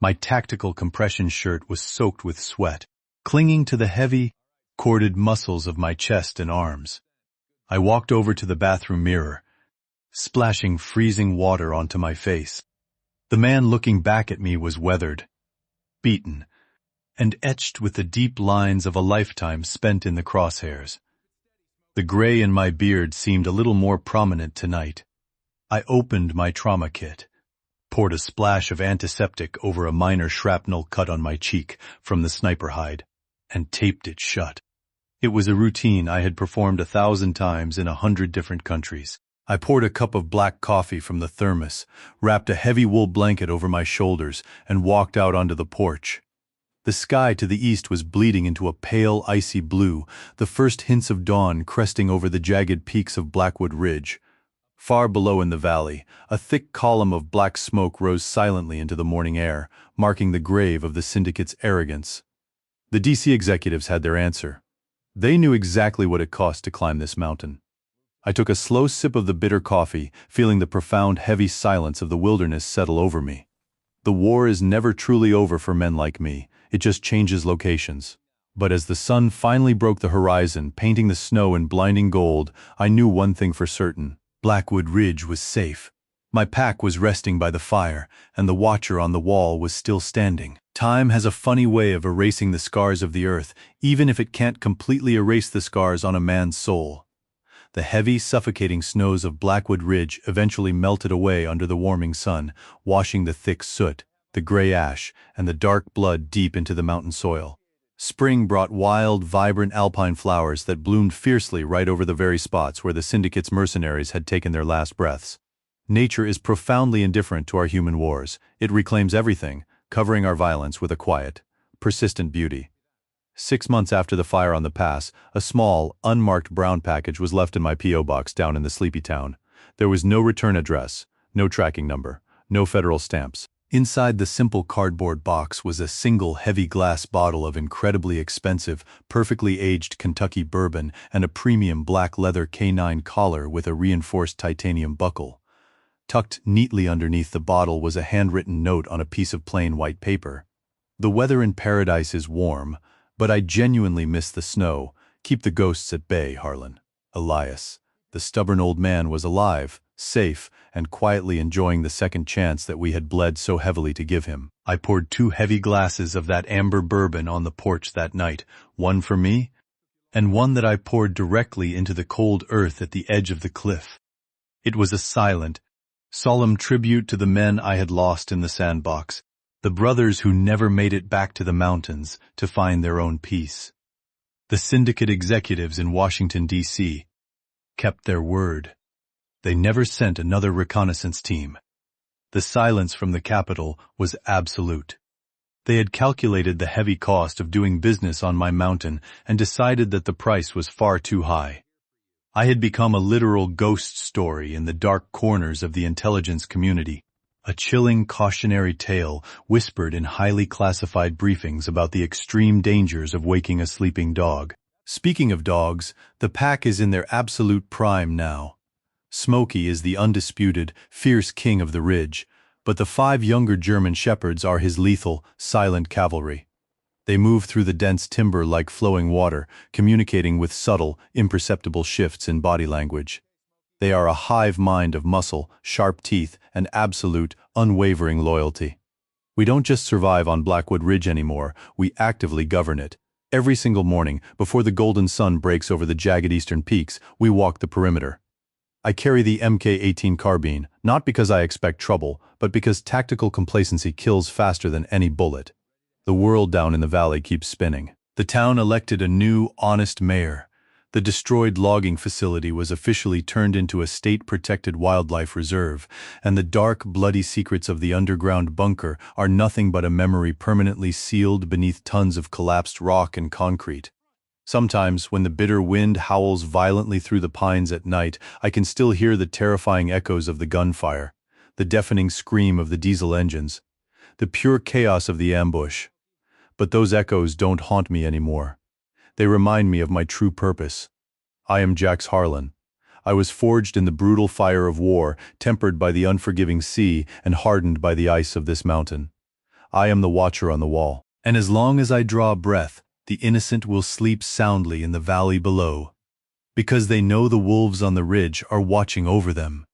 My tactical compression shirt was soaked with sweat, clinging to the heavy, corded muscles of my chest and arms. I walked over to the bathroom mirror, splashing freezing water onto my face. The man looking back at me was weathered, beaten, and etched with the deep lines of a lifetime spent in the crosshairs. The gray in my beard seemed a little more prominent tonight. I opened my trauma kit, poured a splash of antiseptic over a minor shrapnel cut on my cheek from the sniper hide, and taped it shut. It was a routine I had performed 1,000 times in 100 different countries. I poured a cup of black coffee from the thermos, wrapped a heavy wool blanket over my shoulders, and walked out onto the porch. The sky to the east was bleeding into a pale, icy blue, the first hints of dawn cresting over the jagged peaks of Blackwood Ridge. Far below in the valley, a thick column of black smoke rose silently into the morning air, marking the grave of the syndicate's arrogance. The DC executives had their answer. They knew exactly what it cost to climb this mountain. I took a slow sip of the bitter coffee, feeling the profound, heavy silence of the wilderness settle over me. The war is never truly over for men like me, it just changes locations. But as the sun finally broke the horizon, painting the snow in blinding gold, I knew one thing for certain. Blackwood Ridge was safe. My pack was resting by the fire, and the watcher on the wall was still standing. Time has a funny way of erasing the scars of the earth, even if it can't completely erase the scars on a man's soul. The heavy, suffocating snows of Blackwood Ridge eventually melted away under the warming sun, washing the thick soot, the gray ash, and the dark blood deep into the mountain soil. Spring brought wild, vibrant alpine flowers that bloomed fiercely right over the very spots where the syndicate's mercenaries had taken their last breaths. Nature is profoundly indifferent to our human wars. It reclaims everything, covering our violence with a quiet, persistent beauty. 6 months after the fire on the pass, a small, unmarked brown package was left in my P.O. box down in the sleepy town. There was no return address, no tracking number, no federal stamps. Inside the simple cardboard box was a single heavy glass bottle of incredibly expensive, perfectly aged Kentucky bourbon and a premium black leather K9 collar with a reinforced titanium buckle. Tucked neatly underneath the bottle was a handwritten note on a piece of plain white paper. The weather in paradise is warm, but I genuinely miss the snow. Keep the ghosts at bay, Harlan. Elias. The stubborn old man was alive, safe, and quietly enjoying the second chance that we had bled so heavily to give him. I poured 2 heavy glasses of that amber bourbon on the porch that night, one for me, and one that I poured directly into the cold earth at the edge of the cliff. It was a silent, solemn tribute to the men I had lost in the sandbox, the brothers who never made it back to the mountains to find their own peace. The syndicate executives in Washington, D.C. kept their word. They never sent another reconnaissance team. The silence from the Capitol was absolute. They had calculated the heavy cost of doing business on my mountain and decided that the price was far too high. I had become a literal ghost story in the dark corners of the intelligence community, a chilling cautionary tale whispered in highly classified briefings about the extreme dangers of waking a sleeping dog. Speaking of dogs, the pack is in their absolute prime now. Smoky is the undisputed, fierce king of the ridge, but the 5 younger German shepherds are his lethal, silent cavalry. They move through the dense timber like flowing water, communicating with subtle, imperceptible shifts in body language. They are a hive mind of muscle, sharp teeth, and absolute, unwavering loyalty. We don't just survive on Blackwood Ridge anymore, we actively govern it. Every single morning, before the golden sun breaks over the jagged eastern peaks, we walk the perimeter. I carry the Mk-18 carbine, not because I expect trouble, but because tactical complacency kills faster than any bullet. The world down in the valley keeps spinning. The town elected a new, honest mayor. The destroyed logging facility was officially turned into a state-protected wildlife reserve, and the dark, bloody secrets of the underground bunker are nothing but a memory permanently sealed beneath tons of collapsed rock and concrete. Sometimes, when the bitter wind howls violently through the pines at night, I can still hear the terrifying echoes of the gunfire, the deafening scream of the diesel engines, the pure chaos of the ambush. But those echoes don't haunt me anymore. They remind me of my true purpose. I am Jax Harlan. I was forged in the brutal fire of war, tempered by the unforgiving sea and hardened by the ice of this mountain. I am the watcher on the wall. And as long as I draw breath, the innocent will sleep soundly in the valley below, because they know the wolves on the ridge are watching over them.